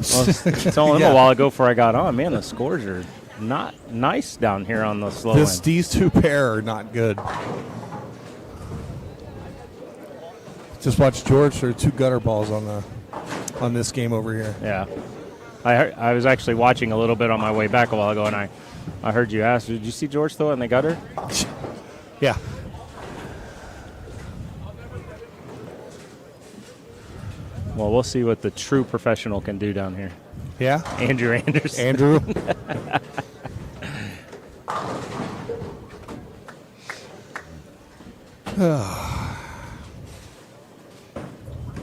I was telling him
Yeah.
a while ago before I got on, man, the scores are not nice down here on the slow end.
These two pair are not good. Just watch George throw 2 gutter balls on this game over here.
Yeah. I was actually watching a little bit on my way back a while ago, and I heard you ask, did you see George throw it in the gutter?
Yeah.
Well, we'll see what the true professional can do down here.
Yeah.
Andrew Anderson.
Andrew.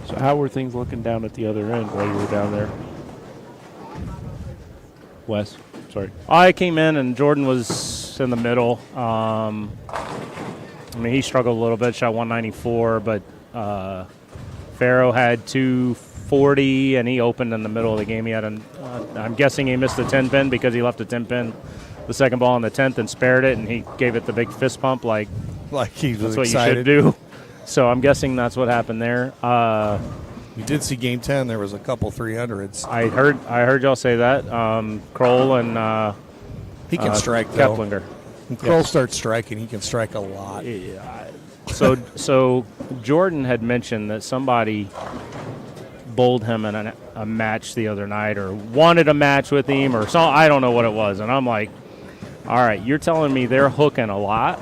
So how were things looking down at the other end while you were down there? Wes, sorry.
I came in and Jordan was in the middle. I mean, he struggled a little bit, shot 194, but Farrow had 240, and he opened in the middle of the game. He had I'm guessing he missed the 10 pin because he left a 10 pin the second ball on the 10th and spared it, and he gave it the big fist pump like
he was
that's what
excited.
you should do. So I'm guessing that's what happened there.
You did see Game 10. There was a couple 300s.
I heard y'all say that. Kroll and
He can strike, though.
Keplinger.
When Kroll starts striking, he can strike a lot.
Yeah. So Jordan had mentioned that somebody bowled him in a match the other night or wanted a match with him or something. I don't know what it was. And I'm like, all right, you're telling me they're hooking a lot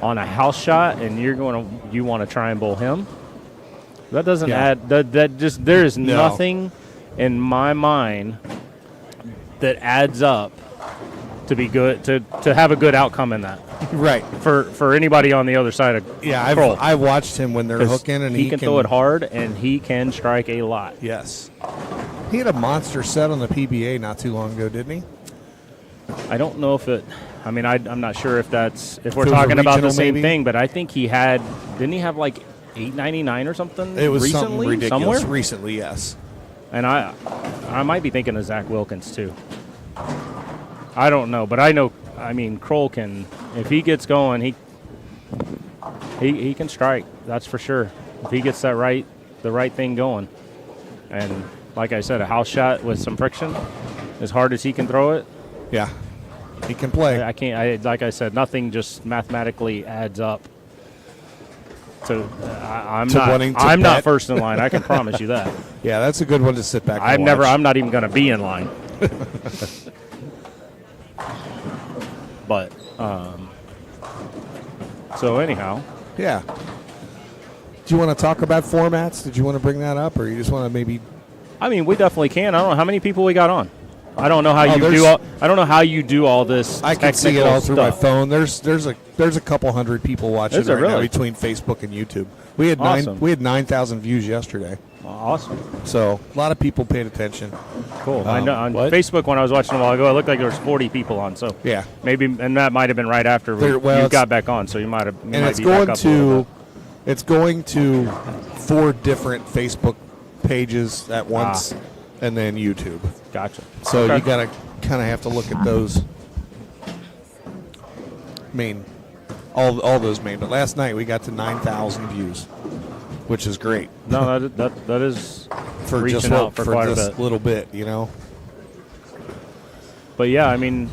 on a house shot and you want to try and bowl him? That doesn't add. That just there is nothing in my mind that adds up to be good to have a good outcome in that.
Right.
For anybody on the other side of Kroll.
I've watched him when they're
'Cause
hooking, and
he can throw it hard, and he can strike a lot.
Yes. He had a monster set on the PBA not too long ago, didn't he?
I don't know if it. I mean, I'm not sure if we're
it was
talking
a
about the
regional,
same
maybe?
thing, but I think didn't he have like 899 or something?
It was
recently,
something ridiculous.
somewhere.
Recently, yes.
And I might be thinking of Zach Wilkins too. I don't know, but I know. I mean, Kroll can, if he gets going, he can strike. That's for sure. If he gets the right thing going, and like I said, a house shot with some friction, as hard as he can throw it.
Yeah. He can play.
I can't. Like I said, nothing just mathematically adds up. I'm not first in line. I can promise you that.
Yeah, that's a good one to sit back and watch.
I'm not even going to be in line. But so anyhow.
Yeah. Do you want to talk about formats? Did you want to bring that up, or you just want to maybe?
I mean, we definitely can. I don't know how many people we got on. I don't know how I don't know how you do all this.
I can see it all through my
stuff.
phone. There's a couple hundred people watching
Is there
right now
really?
between Facebook and YouTube. We had
Awesome.
9,000 views yesterday.
Awesome.
So a lot of people paid attention.
Cool. I know on
what?
Facebook when I was watching a while ago, it looked like there was 40 people on. So
Yeah.
maybe, and that might have been right after
Well,
you
it's-
got back on. So you might have.
And it's going to 4 different Facebook pages at once, and then YouTube.
Gotcha.
So
Okay.
you got to kind of have to look at those main, all those main. But last night we got to 9,000 views, which is great
No, that is
for
reaching
just
out for quite a
this
bit.
little bit, you know.
But yeah, I mean,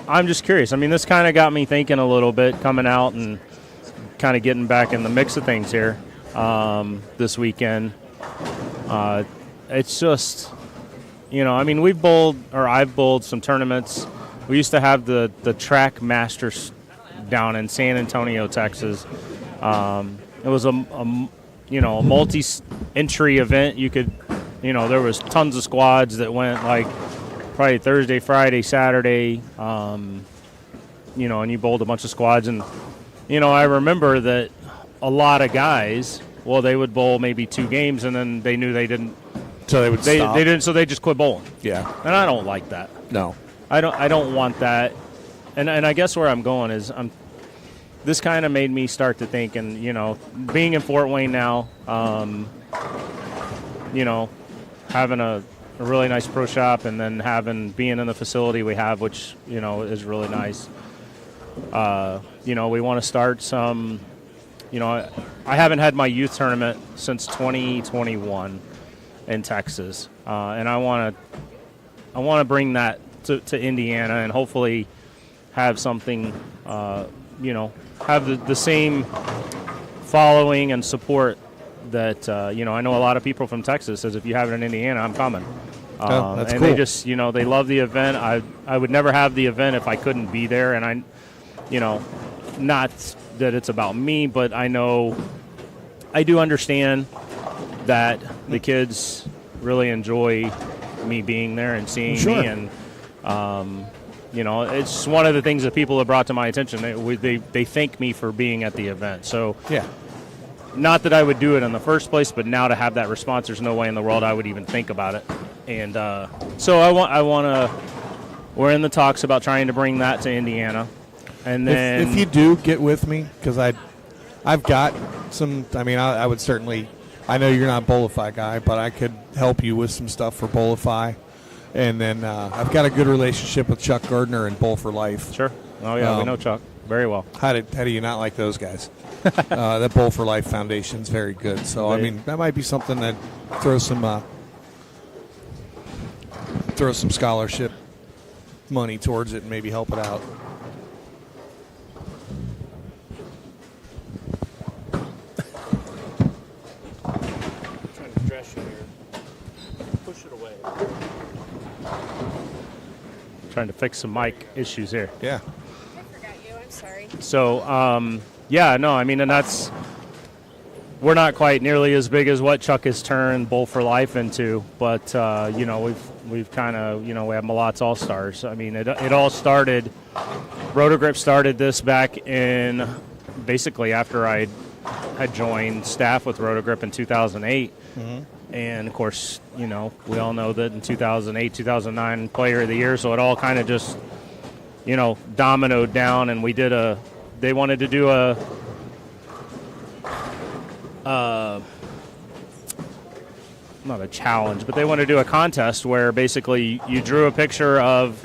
I'm just curious. I mean, this kind of got me thinking a little bit, coming out and kind of getting back in the mix of things here this weekend. It's just, I mean, I've bowled some tournaments. We used to have the Track Masters down in San Antonio, Texas. It was a multi-entry event. You could, there was tons of squads that went like probably Thursday, Friday, Saturday, and you bowled a bunch of squads. And, I remember that a lot of guys, they would bowl maybe 2 games and then they knew they didn't.
So they would stop.
They didn't, so they just quit bowling.
Yeah.
And I don't like that.
No.
I don't want that. And I guess where I'm going is this kind of made me start to think, and being in Fort Wayne now, having a really nice pro shop, and then being in the facility we have, which is really nice. We want to start some. I haven't had my youth tournament since 2021 in Texas, and I want to bring that to Indiana, and hopefully have something, have the same following and support that, I know a lot of people from Texas says if you have it in Indiana, I'm coming.
That's
and
cool.
they just, they love the event. I would never have the event if I couldn't be there, and not that it's about me, but I do understand that the kids really enjoy me being there and seeing
Sure.
me, and it's one of the things that people have brought to my attention. They thank me for being at the event. So
Yeah.
not that I would do it in the first place, but now to have that response, there's no way in the world I would even think about it. And so I want to. We're in the talks about trying to bring that to Indiana, and then
if you do, get with me because I've got some. I mean, I would certainly. I know you're not a Bolify guy, but I could help you with some stuff for Bolify. And then I've got a good relationship with Chuck Gardner and Bull for Life.
Sure. Oh yeah, we know Chuck very well.
How do you not like those guys? That Bull for Life Foundation is very good. So I mean, that might be something that throw some scholarship money towards it and maybe help it out.
Trying to dress you here. Push it away. Trying to fix some mic issues here.
Yeah.
I forgot you. I'm sorry.
So, yeah, no, I mean, and we're not quite nearly as big as what Chuck has turned Bull for Life into, but, you know, we've kind of, you know, we have Malott's All-Stars. I mean, it all started, Rotogrip started this back in, basically after I had joined staff with Rotogrip in 2008. And, of course, you know, we all know that in 2008, 2009, Player of the Year, so it all kind of just, you know, dominoed down, and we did they wanted to do not a challenge, but they wanted to do a contest where basically you drew a picture of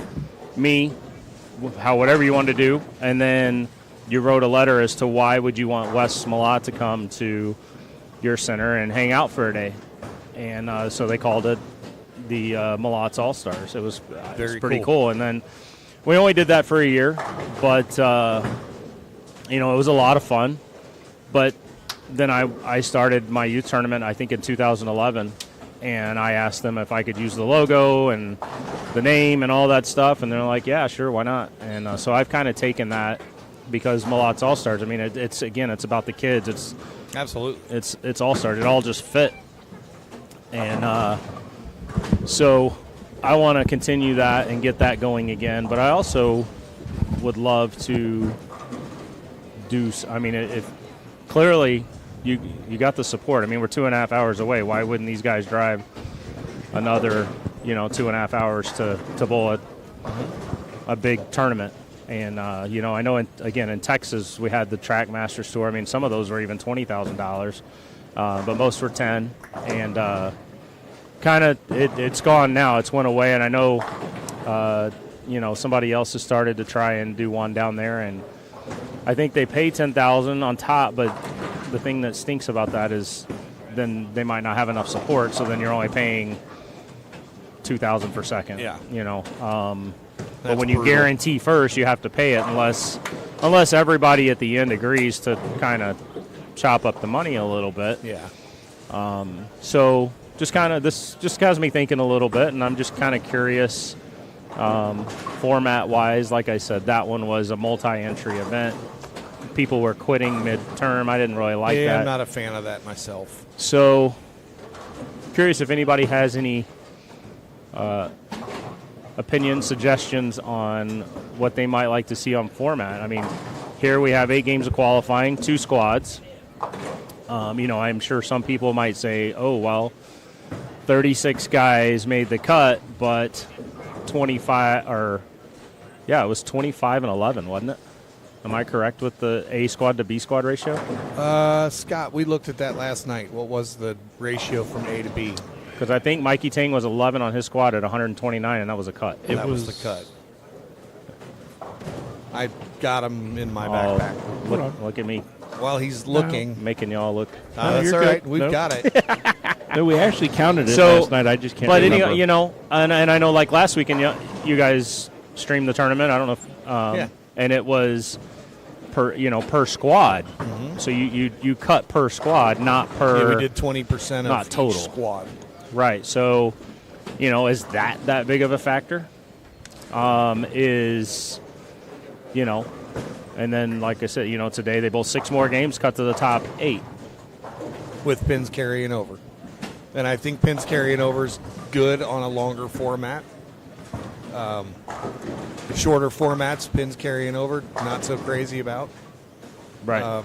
me, whatever you wanted to do, and then you wrote a letter as to why would you want Wes Malott to come to your center and hang out for a day. And so they called it the Malott's All-Stars. It was pretty cool. And then we only did that for a year, but, you know, it was a lot of fun. But then I started my youth tournament, I think, in 2011, and I asked them if I could use the logo and the name and all that stuff, and they're like, yeah, sure, why not? And so I've kind of taken that because Malott's All-Stars, I mean, it's about the kids. It's
absolutely.
It's All-Stars. It all just fit. And so I want to continue that and get that going again. But I also would love to do. I mean, if clearly you got the support. I mean, we're 2.5 hours away. Why wouldn't these guys drive another 2.5 hours to bowl a big tournament? And I know in Texas we had the Track Masters Tour. I mean, some of those were even $20,000. But most were 10, and kind of it's gone now. It's went away, and I know somebody else has started to try and do one down there, and I think they pay $10,000 on top. But the thing that stinks about that is then they might not have enough support, so then you're only paying $2,000 per second.
Yeah,
but when you guarantee first, you have to pay it unless everybody at the end agrees to kind of chop up the money a little bit.
Yeah.
So just kind of this just has me thinking a little bit, and I'm just kind of curious format-wise. Like I said, that one was a multi-entry event. People were quitting mid-term. I didn't really like that.
Yeah, I'm not a fan of that myself.
So curious if anybody has any opinions, suggestions on what they might like to see on format. I mean, here we have 8 games of qualifying, 2 squads. I'm sure some people might say, oh, well, 36 guys made the cut, but 25 it was 25 and 11, wasn't it? Am I correct with the A squad to B squad ratio?
Scott, we looked at that last night. What was the ratio from A to B?
Because I think Mikey Tang was 11 on his squad at 129, and that was a cut.
That was the cut. I got him in my backpack.
Look at me.
While he's looking.
Making y'all look.
That's all right. We've got it.
No, we actually counted it last night. I just can't remember.
But, and I know like last weekend you guys streamed the tournament. I don't know if, and it was per squad. Mm-hmm. So you cut per squad, not per.
Yeah, we did 20% of
not total
each squad.
Right. So, is that big of a factor? And then, like I said, today they both 6 more games, cut to the top 8.
With pins carrying over. And I think pins carrying over is good on a longer format. Shorter formats, pins carrying over, not so crazy about.
Right.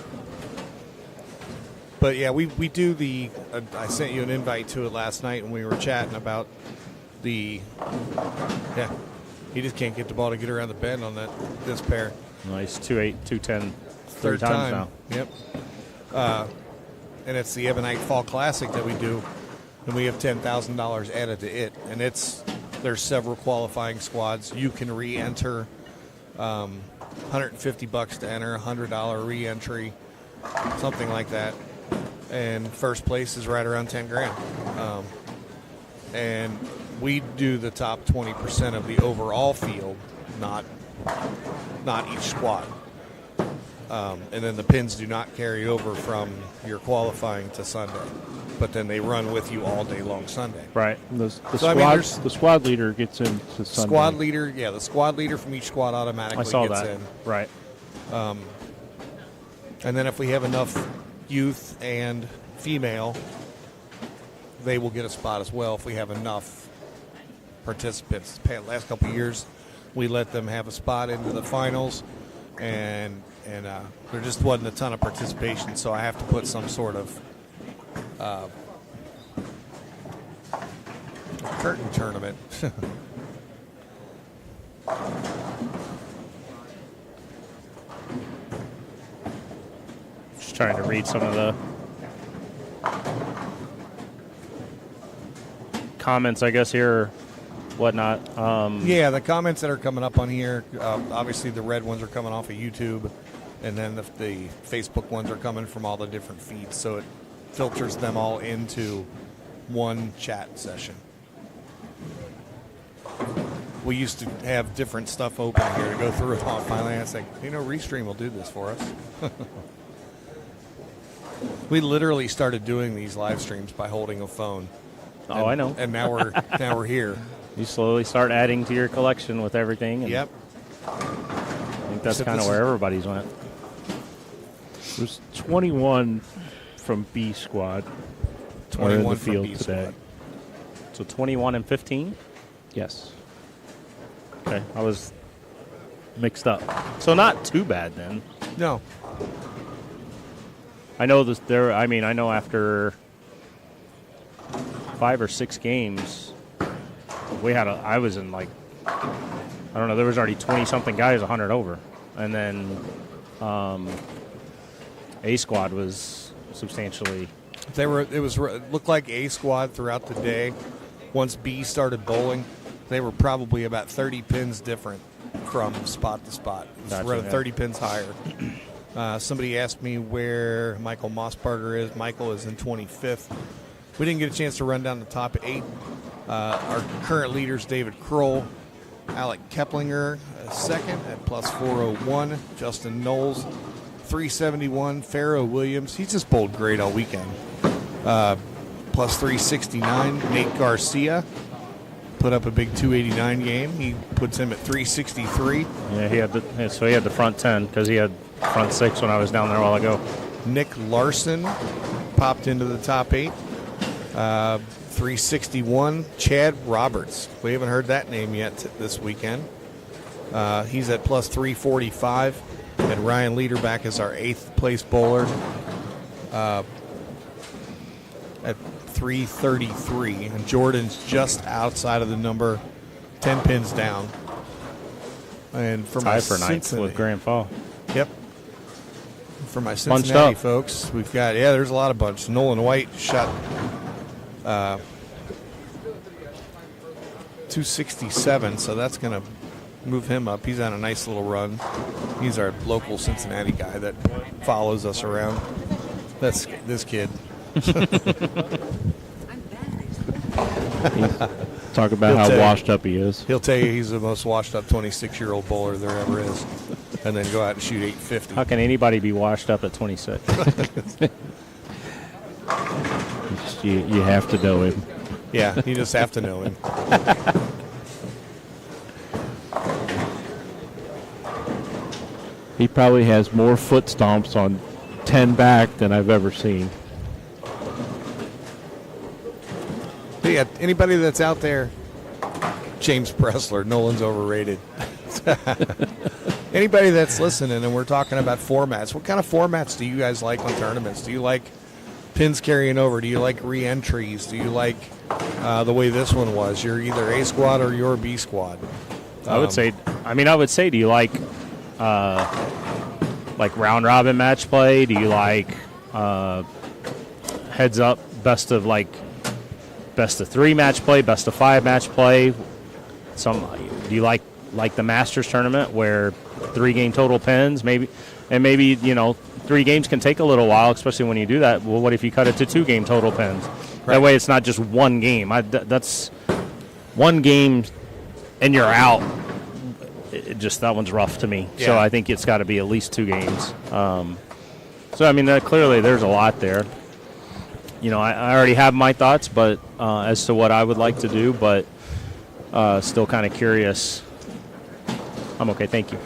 But, yeah, we do I sent you an invite to it last night when we were chatting about he just can't get the ball to get around the bend on this pair.
Nice 2.8, 2.10,
Third
times
time
now.
Yep. And it's the Ebonite Fall Classic that we do, and we have $10,000 added to it. And there's several qualifying squads. You can re-enter, $150 to enter, $100 re-entry, something like that. And first place is right around 10 grand. And we do the top 20% of the overall field, not each squad. And then the pins do not carry over from your qualifying to Sunday, but then they run with you all day long Sunday.
Right.
The
So,
squad leader gets into Sunday.
The squad leader from each squad automatically
I saw
gets
that.
in.
Right.
And then if we have enough youth and female, they will get a spot as well if we have enough participants. The last couple of years, we let them have a spot into the finals, and there just wasn't a ton of participation, so I have to put some sort of curtain tournament.
Just trying to read some of the comments, I guess, here or whatnot.
Yeah, the comments that are coming up on here, obviously the red ones are coming off of YouTube, and then the Facebook ones are coming from all the different feeds, so it filters them all into one chat session. We used to have different stuff open here to go through it all. Finally, I was like, Restream will do this for us. We literally started doing these live streams by holding a phone.
Oh, I know.
And now we're here.
You slowly start adding to your collection with everything. And
Yep.
I think that's
Except
kind of
this
where
is-
everybody's went.
There's 21 from B squad.
21
in the
from
field
B
today.
squad.
So 21 and 15?
Yes.
Okay, I was mixed up. So not too bad then.
No.
I know this. I know after 5 or 6 games, I was in I don't know. There was already 20-something guys 100 over, and then A squad was substantially.
It looked like A squad throughout the day. Once B started bowling, they were probably about 30 pins different from spot to spot. It was
Gotcha,
around
yeah.
30 pins higher. Somebody asked me where Michael Mossberger is. Michael is in 25th. We didn't get a chance to run down the top 8. Our current leaders, David Kroll, Alec Keplinger, second at plus 401. Justin Knowles, 371. Pharaoh Williams, he's just bowled great all weekend. Plus 369. Nate Garcia put up a big 289 game. He puts him at 363.
Yeah, he had the front 10 because he had front 6 when I was down there a while ago.
Nick Larson popped into the top 8. 361. Chad Roberts. We haven't heard that name yet this weekend. He's at plus 345. And Ryan Leaderback is our 8th place bowler at 333. And Jordan's just outside of the number, 10 pins down. And for my
Tie for ninth with Grand Fall.
Yep. For my
Bunched
Cincinnati
up.
folks, we've got, there's a lot of bunch. Nolan White shot 267, so that's going to move him up. He's on a nice little run. He's our local Cincinnati guy that follows us around. That's this kid.
Talk about
He'll
how
tell you.
washed up he is.
He'll tell you he's the most washed up 26-year-old bowler there ever is, and then go out and shoot 850.
How can anybody be washed up at 26?
You have to know him.
Yeah, you just have to know him.
He probably has more foot stomps on 10 back than I've ever seen.
But yeah, anybody that's out there, James Pressler, Nolan's overrated. Anybody that's listening, and we're talking about formats, what kind of formats do you guys like on tournaments? Do you like pins carrying over? Do you like re-entries? Do you like the way this one was. You're either A squad or you're B squad.
I would say, do you like round robin match play? Do you like heads up best of 3 match play, best of 5 match play? Do you like the Masters tournament where 3 game total pins maybe, 3 games can take a little while, especially when you do that. Well, what if you cut it to 2 game total pins?
Right.
That way it's not just 1 game. That's 1 game and you're out. That one's rough to me.
Yeah.
So I think it's got to be at least 2 games. Clearly there's a lot there. I already have my thoughts, but as to what I would like to do, but still kind of curious. I'm okay, thank you.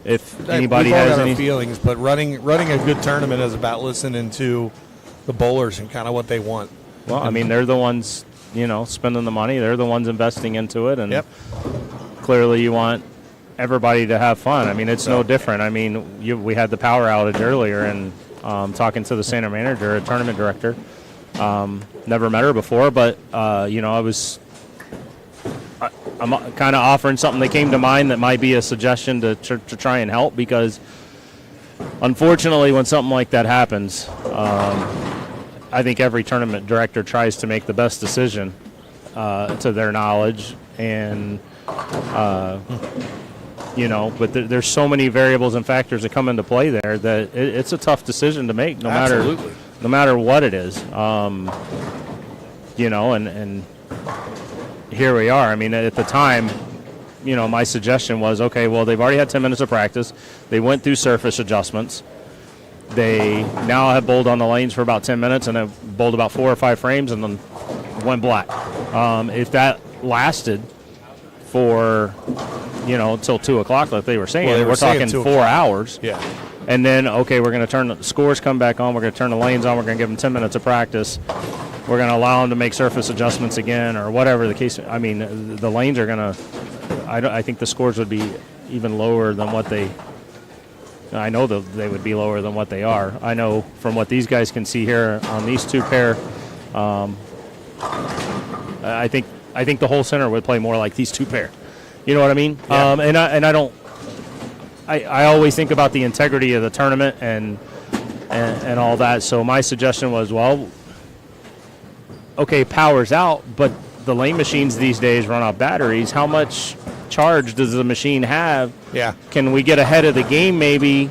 If anybody
We've all
has
got
any
our feelings, but running a good tournament is about listening to the bowlers and kind of what they want.
well, they're the ones, spending the money. They're the ones investing into it, and
Yep.
clearly you want everybody to have fun. It's no different. We had the power outage earlier, and talking to the center manager, a tournament director. Never met her before, but I'm kind of offering something that came to mind that might be a suggestion to try and help, because unfortunately when something like that happens, I think every tournament director tries to make the best decision to their knowledge, and but there's so many variables and factors that come into play there that it's a tough decision to make, no matter what it is. And here we are. At the time, my suggestion was, okay, well, they've already had 10 minutes of practice. They went through surface adjustments. They now have bowled on the lanes for about 10 minutes and have bowled about 4 or 5 frames and then went black. If that lasted for, until 2 o'clock, like they were saying, we're talking 4 hours.
Yeah.
And then, okay, we're going to turn the scores come back on. We're going to turn the lanes on. We're going to give them 10 minutes of practice. We're going to allow them to make surface adjustments again, or whatever the case. The lanes are going to. I think the scores would be even lower than what they. I know that they would be lower than what they are. I know from what these guys can see here on these 2 pair. I think the whole center would play more like these 2 pair. You know what I mean?
Yeah.
And I don't. I always think about the integrity of the tournament and all that. So my suggestion was, well, okay, power's out, but the lane machines these days run off batteries. How much charge does the machine have?
Yeah.
Can we get ahead of the game maybe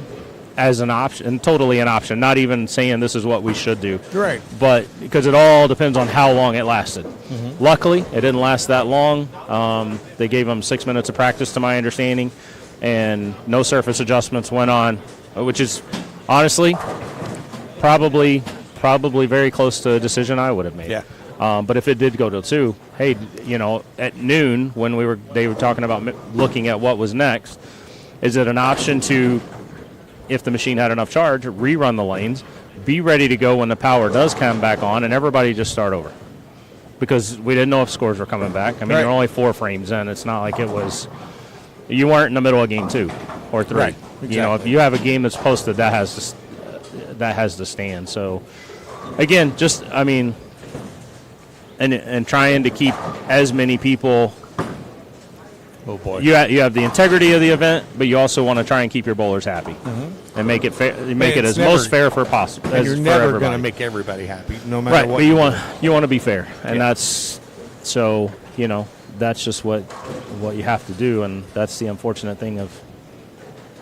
as an option, totally an option, not even saying this is what we should do.
Right.
But because it all depends on how long it lasted. Mm-hmm. Luckily, it didn't last that long. They gave them 6 minutes of practice, to my understanding, and no surface adjustments went on, which is honestly probably very close to a decision I would have made.
Yeah.
But if it did go to 2, hey, at noon when they were talking about looking at what was next, is it an option to, if the machine had enough charge, rerun the lanes, be ready to go when the power does come back on, and everybody just start over? Because we didn't know if scores were coming back.
Right.
You're only 4 frames in. It's not like it was. You weren't in the middle of game 2 or 3.
Right. Exactly.
If you have a game that's posted, that has to stand. So, again, just and trying to keep as many people.
Oh boy.
You have the integrity of the event, but you also want to try and keep your bowlers happy and make it fair. Make it as most fair for possible.
And you're never going to make everybody happy, no matter
right,
what.
but you want to be fair, and that's so that's just what you have to do, and that's the unfortunate thing of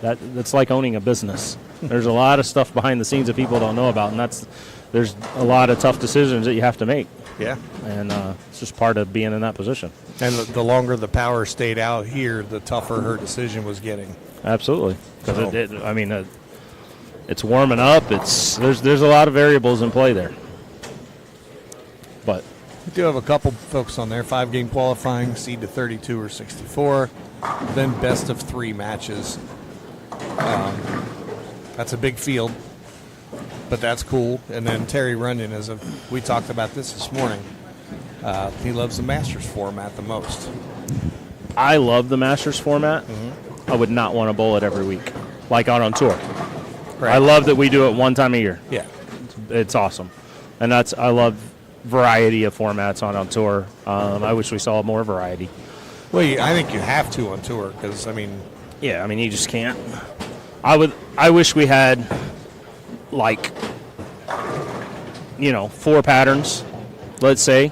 that. That's like owning a business. There's a lot of stuff behind the scenes that people don't know about, and there's a lot of tough decisions that you have to make.
Yeah.
And it's just part of being in that position.
And the longer the power stayed out here, the tougher her decision was getting.
Absolutely. Because it's warming up. There's a lot of variables in play there. But
We do have a couple folks on there. 5-game qualifying, seed to 32 or 64. Then best of 3 matches. That's a big field, but that's cool. And then Terry Runyon, we talked about this morning. He loves the Masters format the most.
I love the Masters format. I would not want to bowl it every week, like on tour.
Right.
I love that we do it one time a year.
Yeah.
It's awesome. And I love variety of formats on tour. I wish we saw more variety.
Well, I think you have to on tour because, I mean...
Yeah, I mean, you just can't. I wish we had, like, 4 patterns, let's say,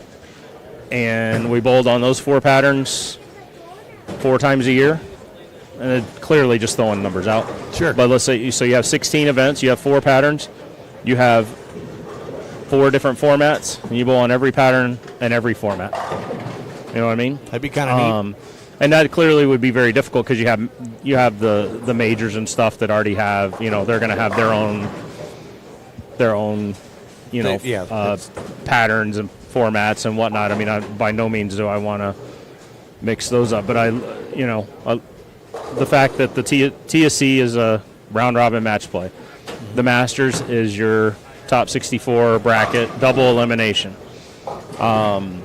and we bowled on those 4 patterns 4 times a year. And it clearly just throwing numbers out.
Sure.
But let's say, you have 16 events, you have 4 patterns, you have 4 different formats, and you bowl on every pattern and every format. You know what I mean?
That'd be kind of neat.
And that clearly would be very difficult because you have the majors and stuff that already have, they're going to have their own patterns and formats and whatnot. I mean, by no means do I want to mix those up, but the fact that the TSC is a round-robin match play. The Masters is your top 64 bracket, double elimination. The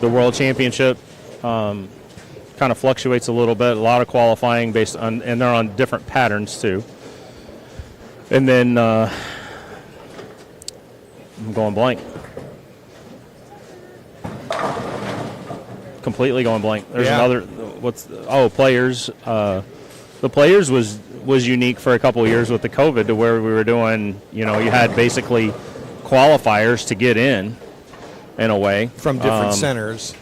World Championship kind of fluctuates a little bit. A lot of qualifying based on, and they're on different patterns too. And then I'm going blank. Completely going blank. There's another. Players. The Players was unique for a couple of years with the COVID, to where we were doing. You had basically qualifiers to get in a way
from different centers.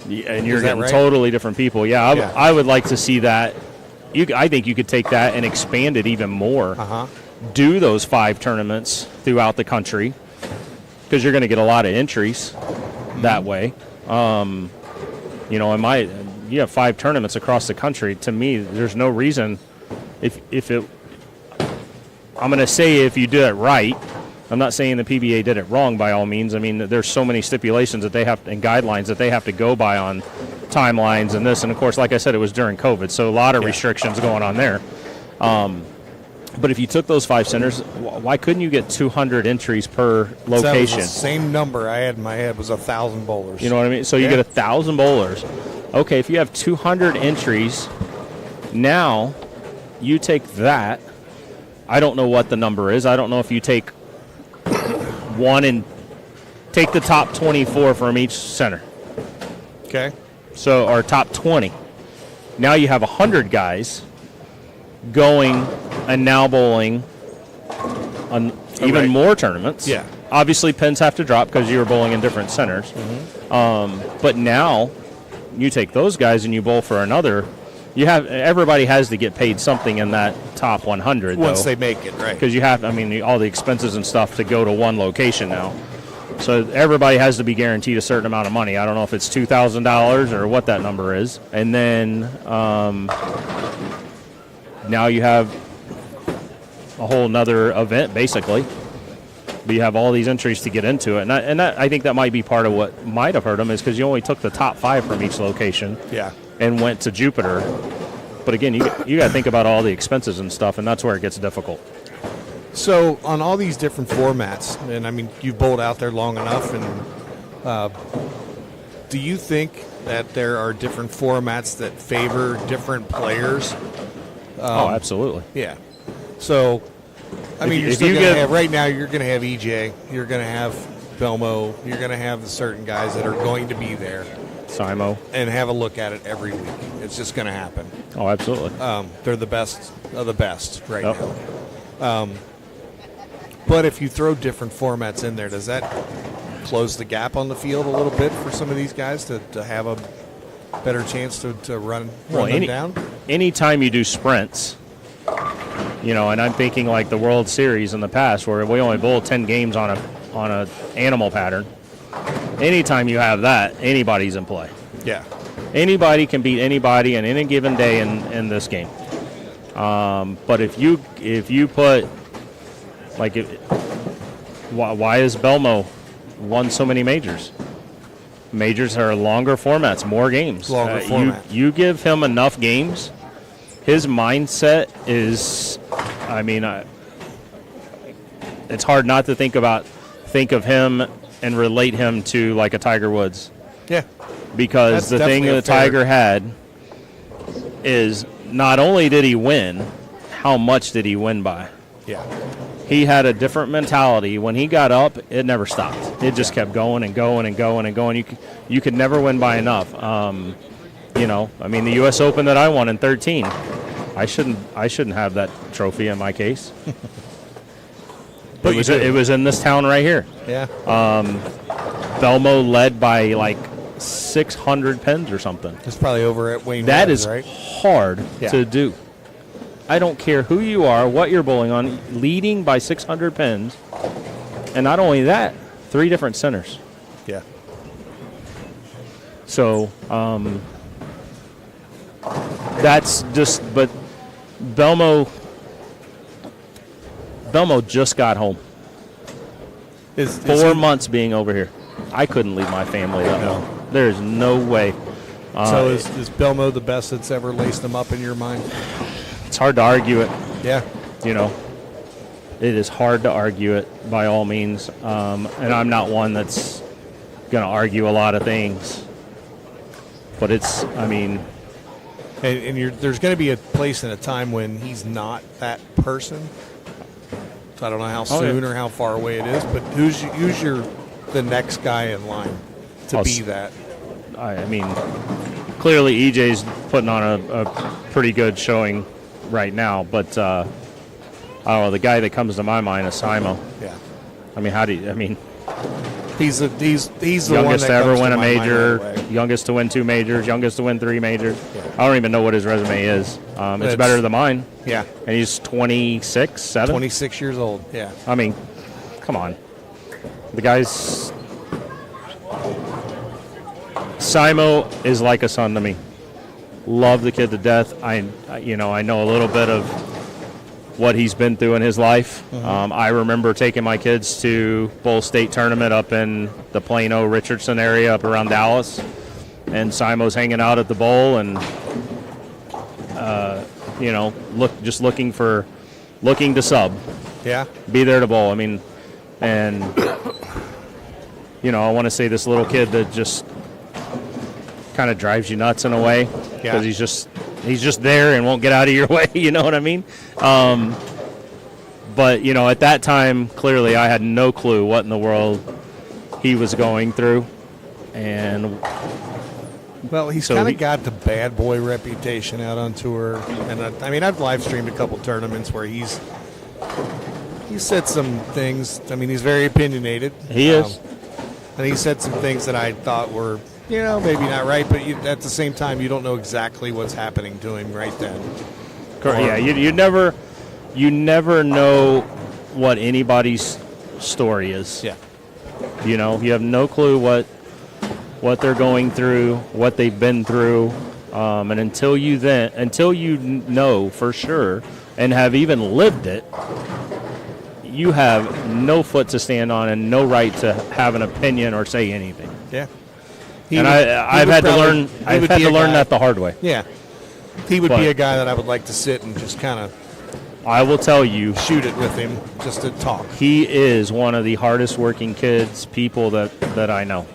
And you're getting totally different people. I would like to see that. I think you could take that and expand it even more. Do those 5 tournaments throughout the country, because you're going to get a lot of entries that way. You have 5 tournaments across the country. To me, there's no reason I'm going to say if you do it right. I'm not saying the PBA did it wrong by all means. I mean, there's so many stipulations that they have and guidelines that they have to go by on timelines and this. And of course, like I said, it was during COVID, so a lot of restrictions going on there. But if you took those 5 centers, why couldn't you get 200 entries per location?
The same number I had in my head was 1,000 bowlers.
You know what I mean? So you get 1,000 bowlers. Okay, if you have 200 entries, now you take that. I don't know what the number is. I don't know if you take one and take the top 24 from each center.
Okay.
So, or top 20. Now you have 100 guys going and now bowling on even more tournaments.
Yeah.
Obviously, pins have to drop because you were bowling in different centers. But now you take those guys and you bowl for another. Everybody has to get paid something in that top 100
once they make it, right?
Because you have, all the expenses and stuff to go to one location now. So everybody has to be guaranteed a certain amount of money. I don't know if it's $2,000 or what that number is. And then now you have a whole nother event, basically. But you have all these entries to get into it. And I think that might be part of what might have hurt them, is because you only took the top 5 from each location.
Yeah.
And went to Jupiter. But again, you got to think about all the expenses and stuff, and that's where it gets difficult.
So on all these different formats, and you've bowled out there long enough, and do you think that there are different formats that favor different players?
Absolutely.
Yeah. So, you're still going to have, right now, you're going to have EJ, you're going to have Belmo, you're going to have the certain guys that are going to be there.
Simo.
And have a look at it every week. It's just going to happen.
Oh, absolutely.
They're the best of the best right now. But if you throw different formats in there, does that close the gap on the field a little bit for some of these guys to have a better chance to run them down?
Anytime you do sprints, and I'm thinking like the World Series in the past, where we only bowl 10 games on a animal pattern. Anytime you have that, anybody's in play.
Yeah.
Anybody can beat anybody on any given day in this game. But if you put, why is Belmo won so many majors? Majors are longer formats, more games.
Longer format.
You give him enough games, his mindset is, it's hard not to think of him and relate him to like a Tiger Woods.
Yeah.
Because the thing that Tiger had is not only did he win, how much did he win by?
Yeah.
he had a different mentality. When he got up, it never stopped. It just kept going and going and going and going. You could never win by enough. You know, I mean, the U.S. Open that I won in 13, I shouldn't have that trophy in my case.
But
it was in this town right here.
Yeah.
Belmo led by like 600 pins or something.
It's probably over at Wayne.
That
Woods,
is
right?
hard to do. I don't care who you are, what you're bowling on, leading by 600 pins. And not only that, 3 different centers.
Yeah.
So that's just, but Belmo just got home.
Is
4 months being over here. I couldn't leave my family that long. There's no way.
So is Belmo the best that's ever laced them up in your mind?
It's hard to argue it.
Yeah.
You know, it is hard to argue it by all means. And I'm not one that's going to argue a lot of things. But it's, I mean.
And there's going to be a place and a time when he's not that person. So I don't know how soon or how far away it is, but who's the next guy in line to be that?
I mean, clearly EJ's putting on a pretty good showing right now, but I don't know, the guy that comes to my mind is Simo.
Yeah.
I mean,
he's the
youngest
one that
to ever
comes
win
to
a
my mind
major,
right away.
youngest to win 2 majors, youngest to win 3 majors.
Yeah.
I don't even know what his resume is. It's better than mine.
Yeah.
And he's 26, 7?
26 years old. Yeah.
I mean, come on. The guy's... Simo is like a son to me. Love the kid to death. I know a little bit of what he's been through in his life. I remember taking my kids to Bowl State tournament up in the Plano, Richardson area up around Dallas, and Simo's hanging out at the bowl and looking to sub.
Yeah.
Be there to bowl. I mean, and I want to say this little kid that just kind of drives you nuts in a way because he's just there and won't get out of your way. You know what I mean? But at that time, clearly I had no clue what in the world he was going through, and
well, he's kind of got the bad boy reputation out on tour, and I've live streamed a couple tournaments where he said some things. I mean, he's very opinionated.
He is,
and he said some things that I thought were, maybe not right, but at the same time, you don't know exactly what's happening to him right then.
Correct. Yeah, you never know what anybody's story is.
Yeah.
You have no clue what they're going through, what they've been through, and until you know for sure and have even lived it, you have no foot to stand on and no right to have an opinion or say anything.
Yeah.
I've had to learn that the hard way.
Yeah. He would be a guy that I would like to sit and just kind of,
I will tell you,
shoot it with him just to talk.
He is one of the hardest working people that I know.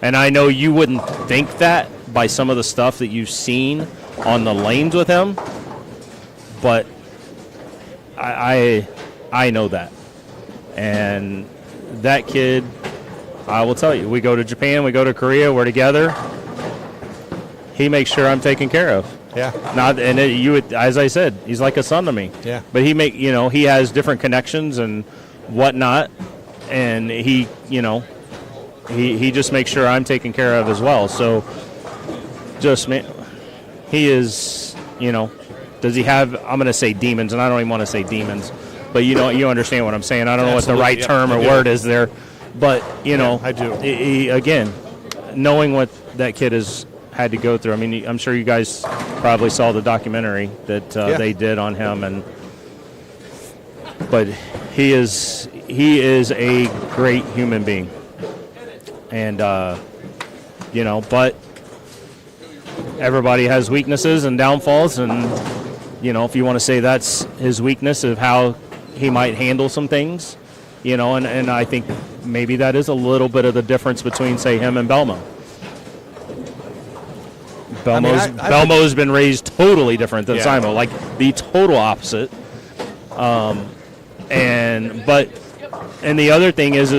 And I know you wouldn't think that by some of the stuff that you've seen on the lanes with him, but I know that. And that kid, I will tell you, we go to Japan, we go to Korea, we're together. He makes sure I'm taken care of.
Yeah.
As I said, he's like a son to me.
Yeah.
But he has different connections and whatnot, and he just makes sure I'm taken care of as well. So, he is, does he have? I'm going to say demons, and I don't even want to say demons, but you understand what I'm saying. I don't know what the right term or word is there, but
I do.
Again, knowing what that kid has had to go through. I mean, I'm sure you guys probably saw the documentary that they did on him, but he is a great human being, and but everybody has weaknesses and downfalls, and if you want to say that's his weakness of how he might handle some things, and I think maybe that is a little bit of the difference between, say, him and Belmo. Belmo's been raised totally different than Simo, like the total opposite. And the other thing is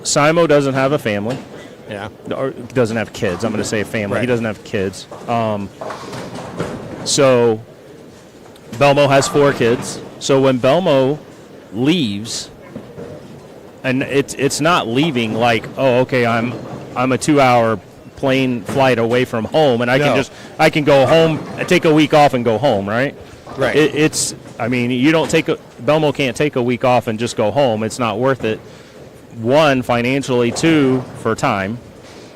Simo doesn't have a family.
Yeah.
Or doesn't have kids. I'm going to say family.
Right.
He doesn't have kids. So Belmo has 4 kids. So when Belmo leaves, and it's not leaving like, oh, okay, I'm a 2-hour plane flight away from home, and I can go home, take a week off and go home, right?
Right.
Belmo can't take a week off and just go home. It's not worth it. 1, financially, 2, for time,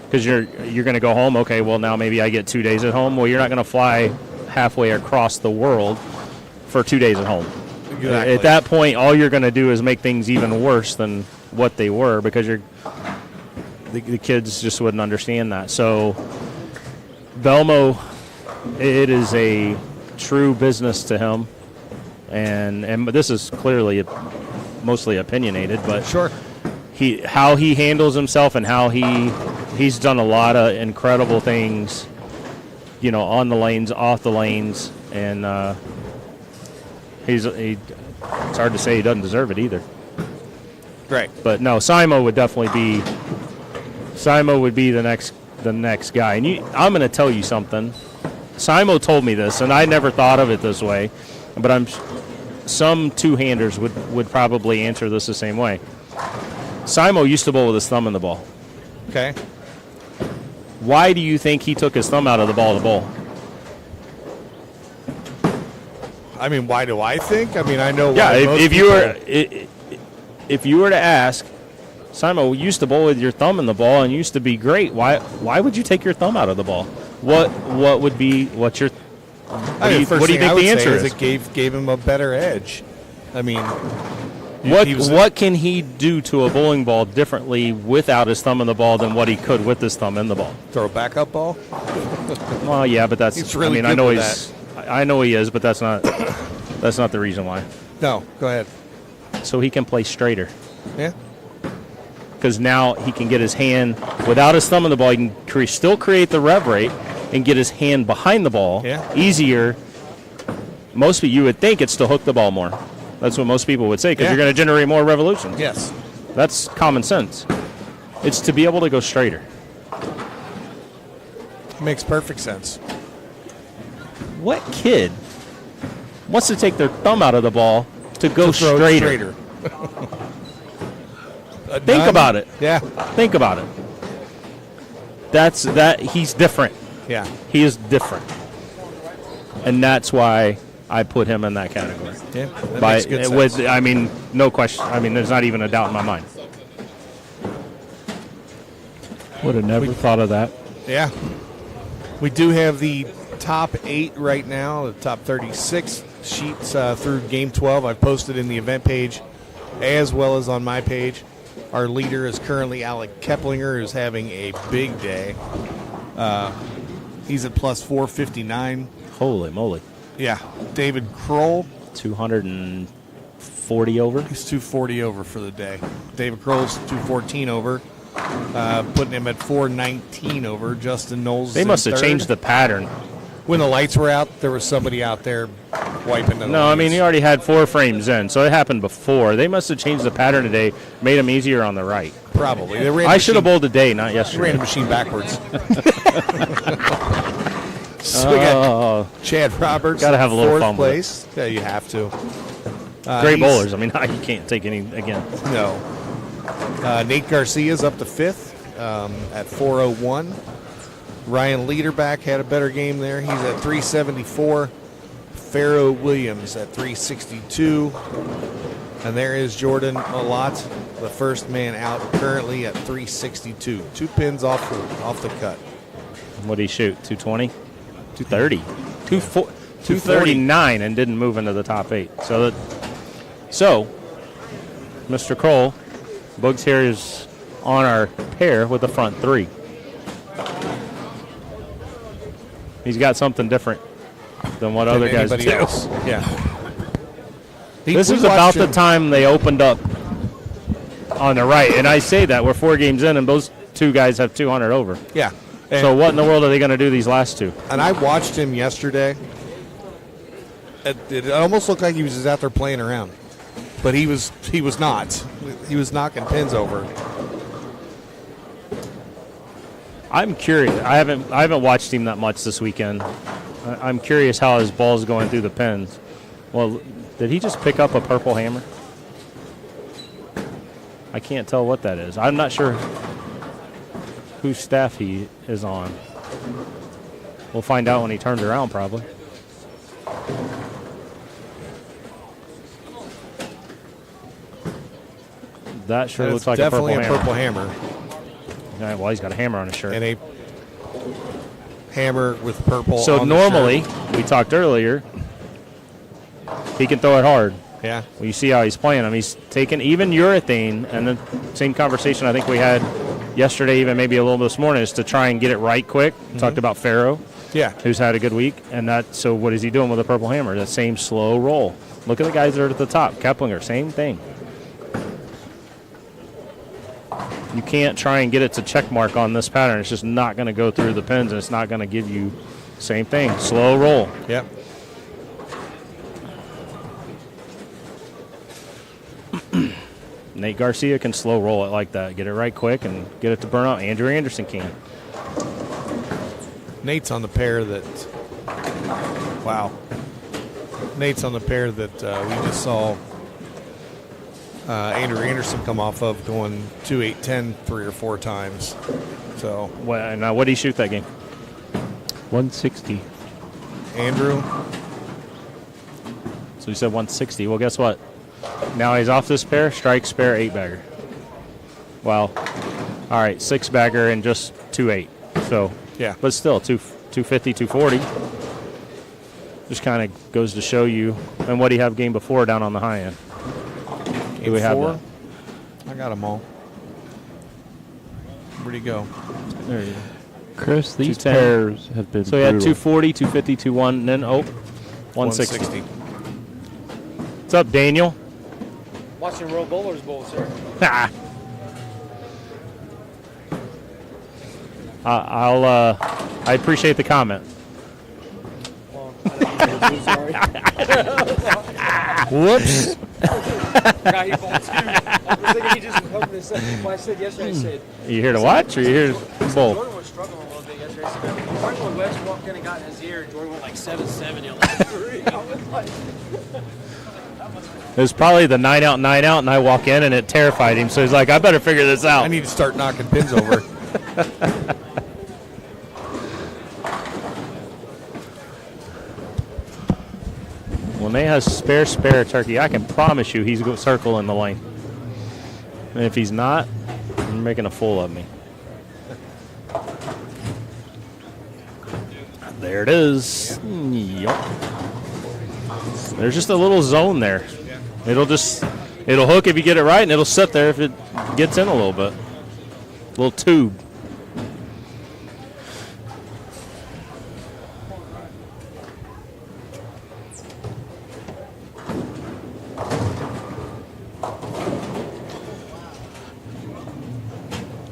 because you're going to go home. Okay, well, now maybe I get 2 days at home. Well, you're not going to fly halfway across the world for 2 days at home.
Exactly.
At that point, all you're going to do is make things even worse than what they were, because the kids just wouldn't understand that. So Belmo, it is a true business to him, and this is clearly mostly opinionated, but
Sure.
how he handles himself and how he's done a lot of incredible things, on the lanes, off the lanes, and it's hard to say he doesn't deserve it either.
Right.
But no, Simo would definitely be the next guy. And I'm going to tell you something. Simo told me this, and I never thought of it this way, but some two-handers would probably answer this the same way. Simo used to bowl with his thumb in the ball.
Okay.
Why do you think he took his thumb out of the ball to bowl?
I mean, why do I think? I mean, I know.
Yeah,
why most
if you
people-
were to ask, Simo used to bowl with your thumb in the ball and used to be great. Why would you take your thumb out of the ball? What do you
first
think
thing I would
the answer
say
is?
it gave him a better edge. I mean,
What can he do to a bowling ball differently without his thumb in the ball than what he could with his thumb in the ball?
throw a backup ball?
Well, yeah, but that's.
He's really
I
good
know
with
I know he is, but that's not the reason why.
No, go ahead.
So he can play straighter,
Yeah.
because now he can get his hand without his thumb in the ball. He can still create the rev rate and get his hand behind the ball easier. Most people, you would think it's to hook the ball more. That's what most people would say, because you're going to generate more revolutions.
Yes.
That's common sense. It's to be able to go straighter.
Makes perfect sense.
What kid wants to take their thumb out of the ball to go
Throw it
straighter? Think about it.
Yeah.
Think about it. He's different.
Yeah.
He is different. And that's why I put him in that category.
Yeah. That makes good sense.
No question. There's not even a doubt in my mind.
Would have never thought of that.
Yeah. We do have the top 8 right now, the top 36 sheets through Game 12. I've posted in the event page as well as on my page. Our leader is currently Alec Keplinger, who's having a big day. He's at plus 459.
Holy moly.
Yeah. David Kroll.
240 over.
He's 240 over for the day. David Kroll's 214 over. Putting him at 419 over. Justin Knowles.
They must have changed the pattern.
When the lights were out, there was somebody out there wiping the
No,
lights.
he already had 4 frames in, so it happened before. They must have changed the pattern today, made them easier on the right.
Probably. They ran
I should have bowled today, not
They
yesterday.
ran the machine backwards. So we got Chad Roberts.
Gotta have a little
fourth
fun with it.
place. Yeah, you have to.
Great
he's-
bowlers. You can't take any again.
No. Nate Garcia's up to 5th at 401. Ryan Leaderback had a better game there. He's at 374. Pharaoh Williams at 362. And there is Jordan Malott, the first man out, currently at 362. 2 pins off the cut.
What did he shoot? 220? 230? 239 and didn't move into the top 8. So, Mr. Kroll, Bugs here is on our pair with the front 3. He's got something different than what other guys
Anybody
do.
else. Yeah.
This
We
is about
watched
the
him-
time they opened up on the right. And I say that we're 4 games in, and those 2 guys have 200 over.
Yeah. And,
So what in the world are they going to do these last 2?
and I watched him yesterday. It almost looked like he was just out there playing around. but he was not. He was knocking pins over.
I'm curious. I haven't watched him that much this weekend. I'm curious how his ball's going through the pins. Well, did he just pick up a purple hammer? I can't tell what that is. I'm not sure whose staff he is on. We'll find out when he turns around, probably. That sure looks like
definitely
a purple hammer.
hammer.
Yeah, well, he's got a hammer on his shirt.
And a hammer with purple
So
on the
normally,
shirt.
we talked earlier, he can throw it hard.
Yeah.
Well, you see how he's playing him. He's taken even urethane, and the same conversation I think we had yesterday, even maybe a little bit this morning, is to try and get it right quick. Talked about Farrow,
Yeah.
who's had a good week, and so what is he doing with a purple hammer? That same slow roll. Look at the guys that are at the top. Keplinger, same thing. You can't try and get it to check mark on this pattern. It's just not going to go through the pins, and it's not going to give you same thing. Slow roll.
Yep.
Nate Garcia can slow roll it like that. Get it right quick and get it to burn out. Andrew Anderson can.
Nate's on the pair that. Wow. Nate's on the pair that we just saw Andrew Anderson come off of, going 2-8-10 3 or 4 times. So.
Well, now, what did he shoot that game?
160.
Andrew.
So he said 160. Well, guess what? Now he's off this pair, strike, spare, 8-bagger. Well, all right, 6-bagger and just 2-8. So,
Yeah.
but still, 250, 240. Just kind of goes to show you. And what do you have game before down on the high end? Do we have
4?
that?
I got them all. Where'd he go?
There you go.
Chris, these
210.
pairs have been
So he had
brutal.
240, 250, 21, and then, 160. What's up, Daniel?
Watching World Bowlers Bowl, sir.
I appreciate the comment.
Well, I'm sorry.
Whoops.
Forgot he bowled too. I was thinking he just was hoping to say. Well, I said yesterday, I said,
You here to watch or you here to bowl?
Jordan was struggling a little bit yesterday. I said, right when Wes walked in and got in his ear, Jordan went like 7-7 in like 3. I was like,
It was probably the 9-out, and I walk in and it terrified him. So he's like, I better figure this out.
I need to start knocking pins over.
When they have spare turkey, I can promise you he's circling the lane. And if he's not, you're making a fool of me. There it is. Yup. There's just a little zone there. It'll hook if you get it right, and it'll sit there if it gets in a little bit. Little tube.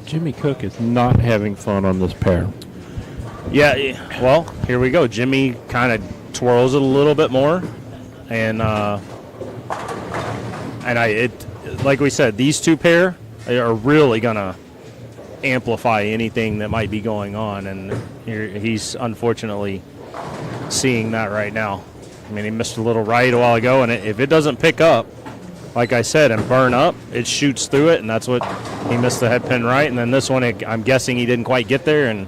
Jimmy Cook is not having fun on this pair.
Yeah, well, here we go. Jimmy kind of twirls it a little bit more, and like we said, these two pair are really gonna amplify anything that might be going on, and he's unfortunately seeing that right now. I mean, he missed a little right a while ago, and if it doesn't pick up, like I said, and burn up, it shoots through it, and that's what he missed the head pin right. And then this one, I'm guessing he didn't quite get there, and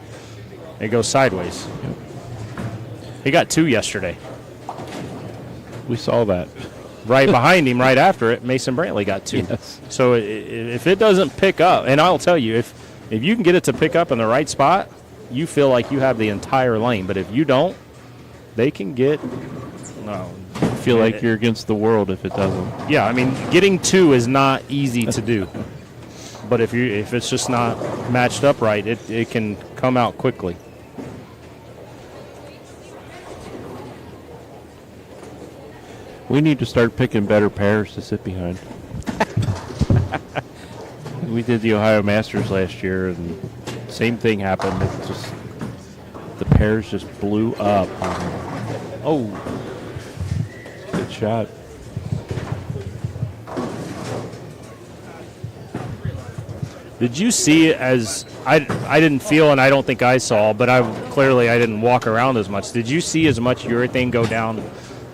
it goes sideways. He got 2 yesterday.
We saw that.
Right behind him, right after it, Mason Brantley got 2.
Yes.
So if it doesn't pick up, and I'll tell you, if you can get it to pick up in the right spot, you feel like you have the entire lane. But if you don't, they can get. No,
Feel like you're against the world if it doesn't.
yeah, I mean, getting 2 is not easy to do. But if it's just not matched up right, it can come out quickly.
We need to start picking better pairs to sit behind. We did the Ohio Masters last year, and same thing happened. It just the pairs just blew up. Oh, good shot.
Did you see as I didn't feel, and I don't think I saw, but I didn't walk around as much. Did you see as much urethane go down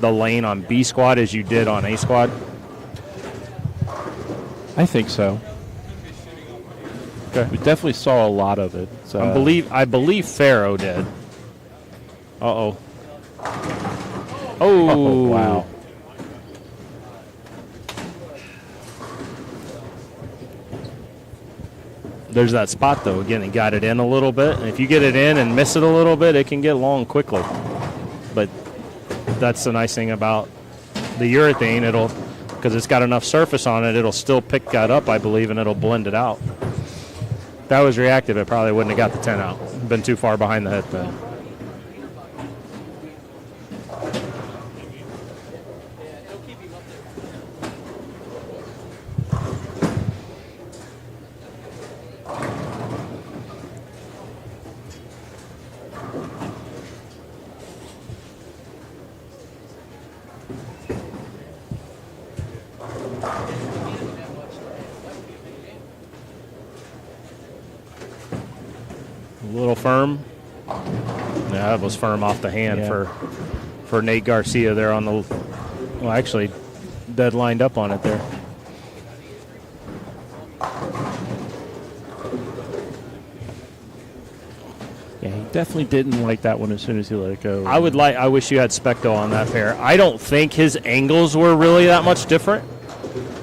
the lane on B squad as you did on A squad?
I think so.
Okay.
We definitely saw a lot of it. So.
I believe Farrow did. Uh-oh. Oh,
wow.
There's that spot, though. Again, he got it in a little bit. And if you get it in and miss it a little bit, it can get long quickly. But that's the nice thing about the urethane. Because it's got enough surface on it, it'll still pick that up, I believe, and it'll blend it out. If that was reactive, it probably wouldn't have got the 10 out. Been too far behind the headband. A little firm. Yeah, that was firm off the hand for Nate Garcia there on the. Well, actually, dead lined up on it there.
Yeah, he definitely didn't like that one as soon as he let it go.
I wish you had Specto on that pair. I don't think his angles were really that much different.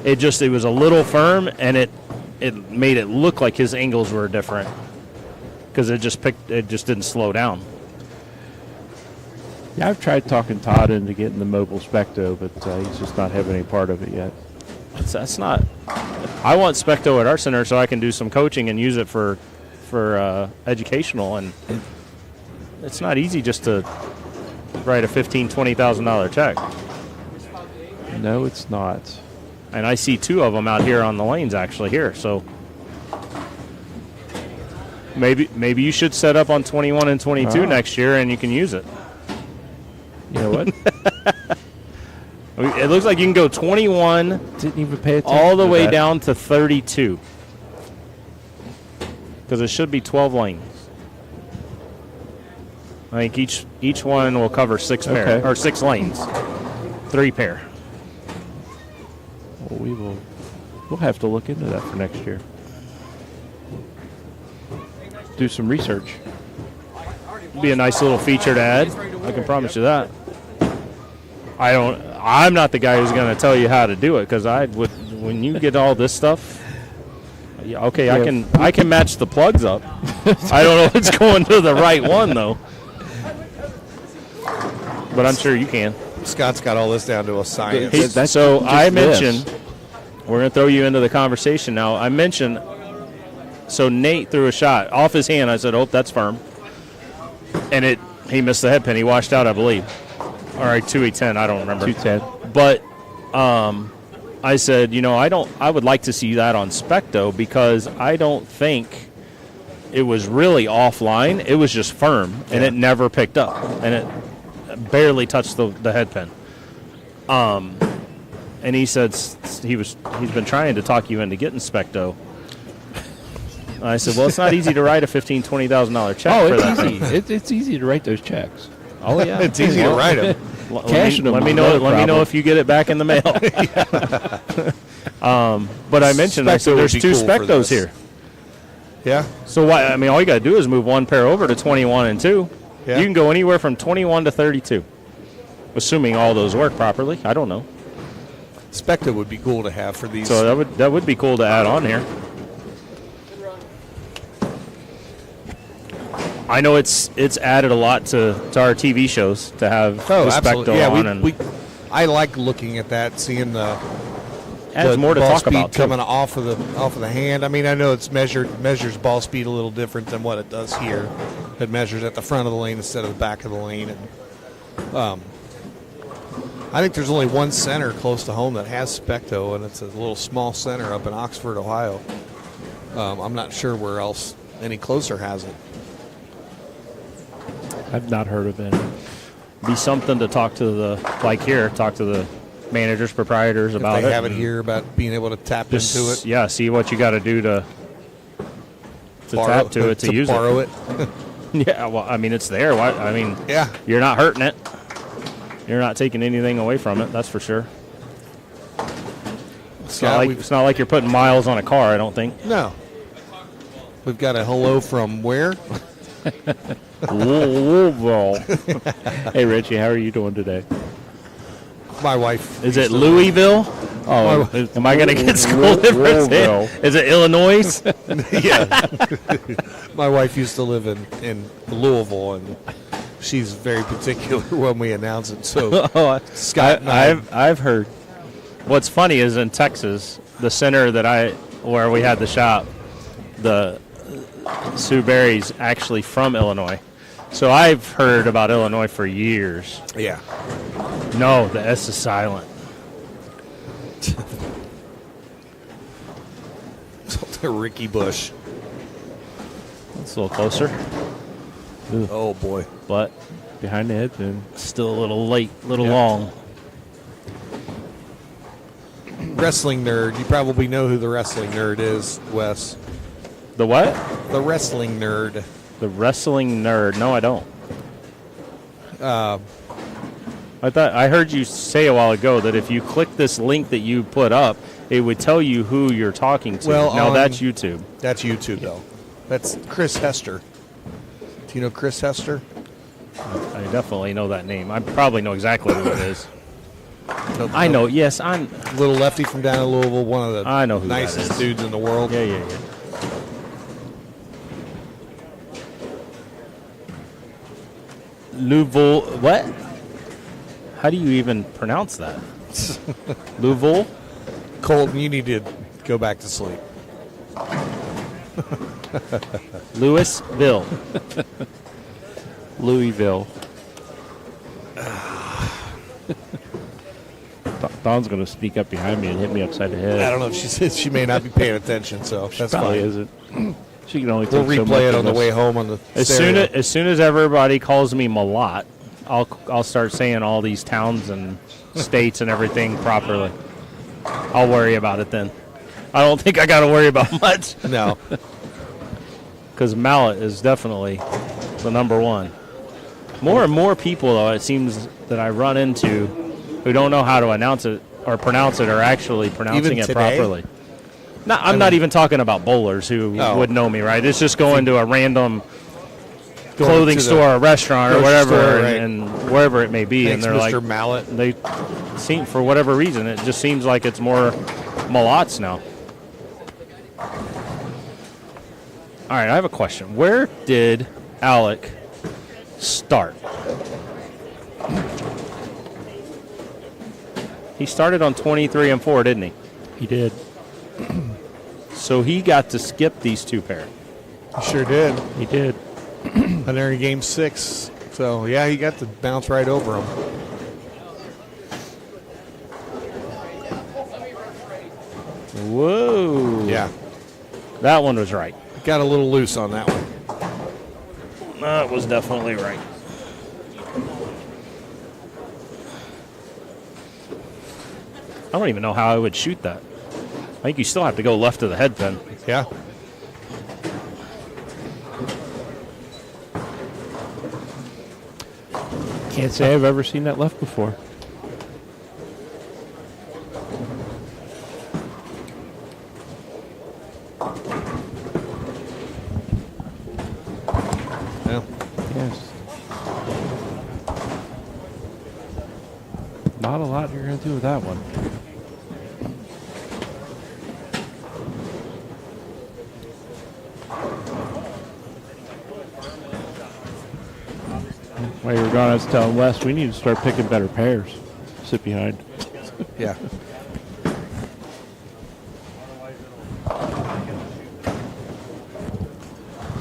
It was a little firm, and it made it look like his angles were different. Because it just didn't slow down.
Yeah, I've tried talking Todd into getting the mobile Specto, but he's just not having any part of it yet.
That's not. I want Specto at our center so I can do some coaching and use it for educational, and it's not easy just to write a $15,000-$20,000 check.
No, it's not.
And I see two of them out here on the lanes actually here, so. Maybe you should set up on 21 and 22 next year, and you can use it.
You know what?
It looks like you can go 21
Didn't even pay attention
all the
to
way
that.
down to 32. Because it should be 12 lanes. I think each one will cover 6 pair or 6 lanes. 3 pair.
Well, we'll have to look into that for next year. Do some research.
Be a nice little feature to add. I can promise you that. I'm not the guy who's going to tell you how to do it, because when you get all this stuff, okay, yeah. I can match the plugs up. I don't know if it's going to the right one though, but I'm sure you can.
Scott's got all this down to a science.
I mentioned we're going to throw you into the conversation now. I mentioned. So Nate threw a shot off his hand. I said, "Oh, that's firm," and he missed the head pin. He washed out, I believe. All right, 2-10. I don't remember.
210.
But I said, I would like to see that on Specto, because I don't think it was really offline. It was just firm, and it never picked up, and it barely touched the head pin. And he said he's been trying to talk you into getting Specto. I said, well, it's not easy to write a $15,000, $20,000 check for that
easy. It's easy to write those checks.
Oh yeah,
it's easy to write them.
Cashing them.
Let me know if you get it back in the mail. But I mentioned there's 2 Spectos here.
Yeah.
So all you got to do is move 1 pair over to 21 and 2.
Yeah.
You can go anywhere from 21 to 32, assuming all those work properly. I don't know.
Specto would be cool to have for these.
So that would be cool to add on here. I know it's added a lot to our TV shows to have the Specto on.
I like looking at that, seeing the
adds more to
ball
talk
speed
about
coming off of the hand. I mean, I know it's measures ball speed a little different than what it does here. It measures at the front of the lane instead of the back of the lane, and I think there's only one center close to home that has Specto, and it's a little small center up in Oxford, Ohio. I'm not sure where else any closer has it.
I've not heard of it.
Be something to talk to the managers, proprietors about
if
it.
they have it here, about being able to tap into it.
Yeah, see what you got to do to to tap to it to use
borrow
it. Yeah, well, I mean, it's there. Why? I mean,
Yeah.
you're not hurting it. You're not taking anything away from it. That's for sure. It's not like you're putting miles on a car. I don't think.
No. We've got a hello from where?
Louisville. Hey, Richie, how are you doing today?
My wife.
Is it Louisville?
Oh,
Am I going to get scolded for saying? Is it Illinois?
Yeah. My wife used to live in Louisville, and she's very particular when we announce it. So Scott and
I've heard. What's funny is in Texas, the center where we had the shop, the Sue Berry's actually from Illinois. So I've heard about Illinois for years.
Yeah.
No, the S is silent.
Ricky Bush.
It's a little closer,
Oh, boy.
but
behind the headband.
still a little late, a little long.
Wrestling nerd. You probably know who the wrestling nerd is, Wes.
The what?
The wrestling nerd.
The wrestling nerd. No, I don't. I heard you say a while ago that if you click this link that you put up, it would tell you who you're talking to.
Well,
now that's YouTube.
That's YouTube, though. That's Chris Hester. Do you know Chris Hester?
I definitely know that name. I probably know exactly who it is. I know. Yes, I'm.
Little Lefty from down in Louisville, one of the
I know who that
nicest
is.
dudes in the world.
Yeah. Louisville. What? How do you even pronounce that? Louisville.
Colton, you need to go back to sleep.
Louisville.
Louisville. Dawn's going to sneak up behind me and hit me upside the head.
I don't know if she may not be paying attention, so that's
Probably
fine.
isn't. She can only
We'll
take so much
replay it
of
on the
this.
way home on the
As
stereo.
soon as everybody calls me Malott, I'll start saying all these towns and states and everything properly. I'll worry about it then. I don't think I got to worry about much
No.
because Malott is definitely the number one. More and more people, though, it seems that I run into who don't know how to announce it or pronounce it or actually pronouncing
Even
it
today?
properly. No, I'm not even talking about bowlers who
Oh.
would know me, right? It's just going to a random
Going
clothing
to the
store or restaurant or
grocery
whatever
store, right.
and wherever it may be.
Thanks,
and they're
Mr.
like,
Malott.
they seem, for whatever reason, it just seems like it's more Malotts now. All right, I have a question. Where did Alec start? He started on 23 and 4, didn't he?
He did.
So he got to skip these two pair.
He sure did.
He did.
And they're in game 6. So, yeah, he got to bounce right over him.
Whoa.
Yeah.
That one was right.
Got a little loose on that one.
That was definitely right. I don't even know how I would shoot that. I think you still have to go left of the head pin.
Yeah.
Can't say I've ever seen that left before.
Yeah.
Yes. Not a lot you're going to do with that one. While you were gone, I was telling Wes, we need to start picking better pairs. Sit behind.
Yeah.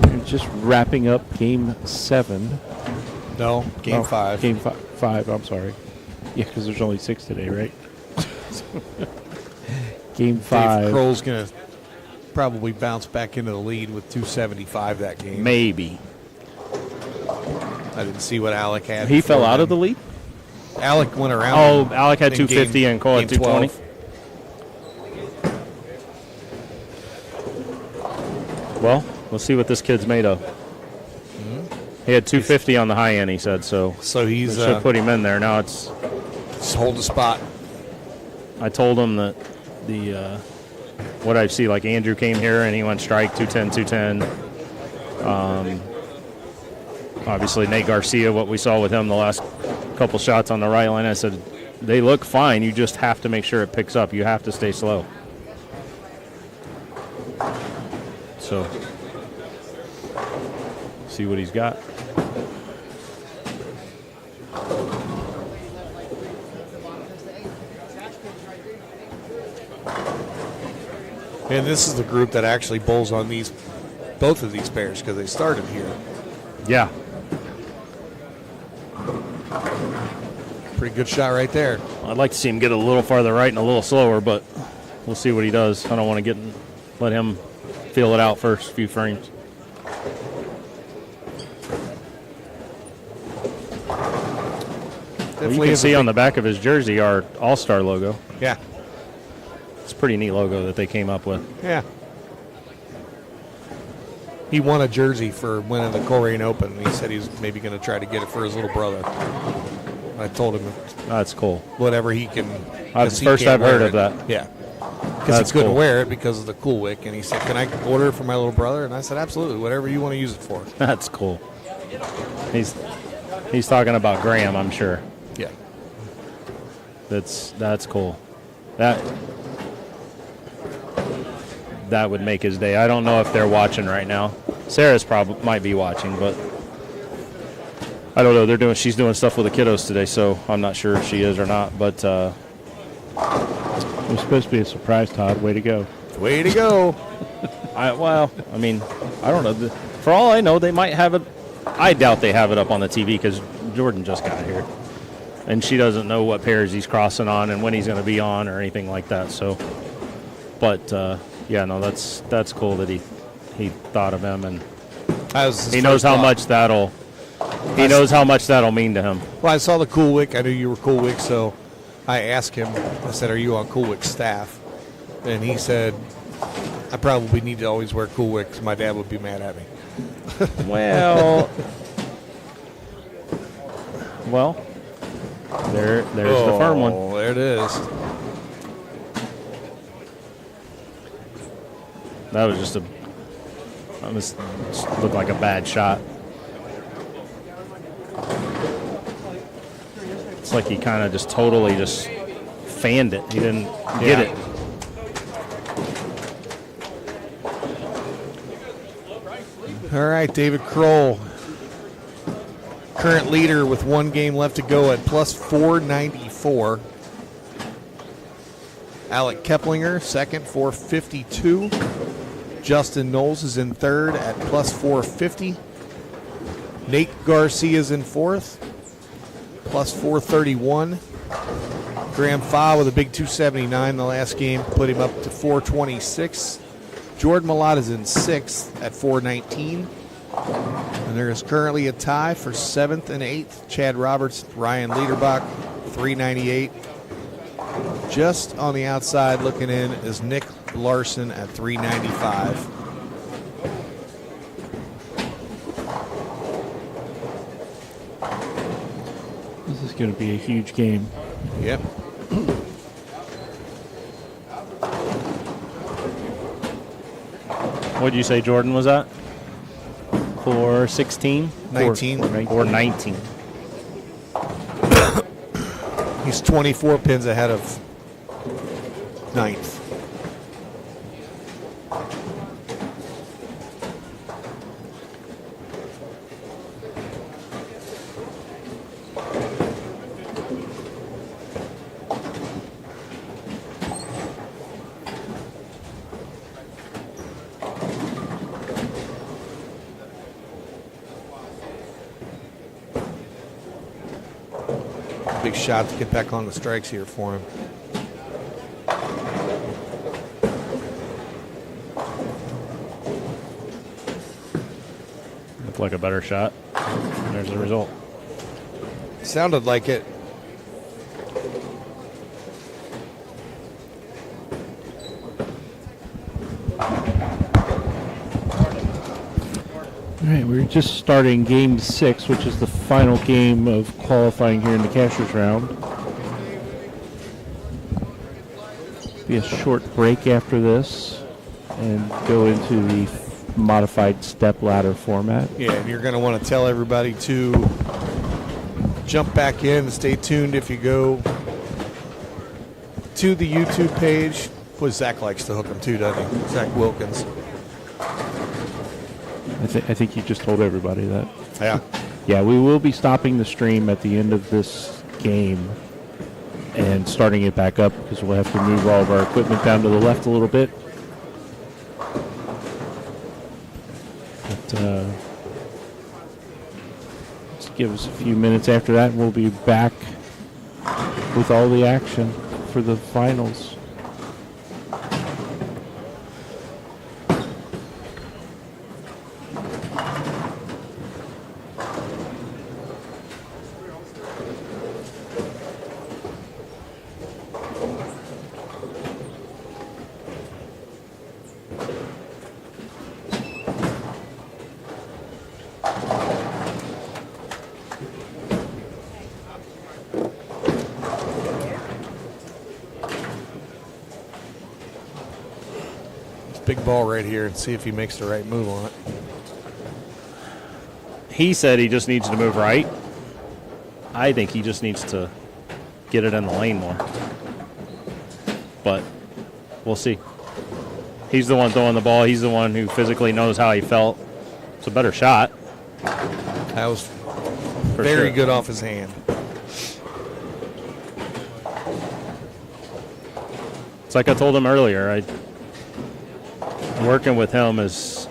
We're just wrapping up game 7.
No, game
Oh,
5.
Game 5, I'm sorry. Yeah, because there's only 6 today, right? Game 5.
Dave Kroll's going to probably bounce back into the lead with 275 that game.
Maybe.
I didn't see what Alec had.
He fell
before
out of the
then.
lead?
Alec went around.
Oh, Alec had
in
250
game-
and Cole had
game
220.
12.
Well, We'll see what this kid's made of. He had 250 on the high end, he said, so
he's
should put him in there. Now it's
just hold the spot.
I told him that the what I see, like Andrew came here and he went strike 210. Obviously Nate Garcia, what we saw with him the last couple shots on the right line, I said they look fine. You just have to make sure it picks up. You have to stay slow. So see what he's got.
And this is the group that actually bowls on both of these pairs because they started here.
Yeah.
Pretty good shot right there.
I'd like to see him get a little farther right and a little slower, but we'll see what he does. I don't want to let him feel it out first few frames. Well, you can see on the back of his jersey our All-Star logo.
Yeah.
It's a pretty neat logo that they came up with.
Yeah. He won a jersey for winning the Coleraine Open, and he said he was maybe going to try to get it for his little brother. I told him
that's cool.
Whatever he can.
That's the first I've heard of that.
Yeah. Because he couldn't wear it because of the Cool Wick, and he said, "Can I order it for my little brother?" And I said, "Absolutely, whatever you want to use it for."
That's cool. He's talking about Graham, I'm sure.
Yeah.
That's cool. That would make his day. I don't know if they're watching right now. Sarah's probably might be watching, but I don't know. She's doing stuff with the kiddos today, so I'm not sure if she is or not. But
it was supposed to be a surprise, Todd. Way to go.
Way to go.
I don't know. For all I know, they might have it. I doubt they have it up on the TV because Jordan just got here, and she doesn't know what pairs he's crossing on and when he's going to be on or anything like that. So, but yeah, no, that's cool that he thought of him, and he knows how much that'll mean to him.
Well, I saw the Cool Wick. I knew you were Cool Wick, so I asked him. I said, "Are you on Cool Wick's staff?" And he said, "I probably need to always wear Cool Wick because my dad would be mad at me."
Well, there's the firm one.
Oh, there it is.
That was just looked like a bad shot. It's like he kind of just totally just fanned it. He didn't get it.
All right, David Kroll, current leader with one game left to go at plus 494. Alec Keplinger, second, 452. Justin Knowles is in third at plus 450. Nate Garcia is in fourth, plus 431. Graham Fa with a big 279 the last game, put him up to 426. Jordan Malott is in sixth at 419. And there is currently a tie for seventh and eighth. Chad Roberts, Ryan Liederbach, 398. Just on the outside looking in is Nick Larson at 395.
This is going to be a huge game.
Yep.
What'd you say Jordan was at? 416?
19.
419.
He's 24 pins ahead of ninth. Big shot to get back on the strikes here for him.
Looked like a better shot. And there's the result.
Sounded like it.
All right, we're just starting Game 6, which is the final game of qualifying here in the Cashers round. Be a short break after this and go into the modified step ladder format.
Yeah, and you're going to want to tell everybody to jump back in and stay tuned if you go to the YouTube page. Boy, Zach likes to hook them too, doesn't he? Zach Wilkins.
I think you just told everybody that.
Yeah.
Yeah, we will be stopping the stream at the end of this game and starting it back up because we'll have to move all of our equipment down to the left a little bit. But let's give us a few minutes after that and we'll be back with all the action for the finals.
Big ball right here and see if he makes the right move on it.
He said he just needs to move right. I think he just needs to get it in the lane more. But we'll see. He's the one throwing the ball. He's the one who physically knows how he felt. It's a better shot.
That was
For
very
sure.
good off his hand.
It's like I told him earlier. Working with him is,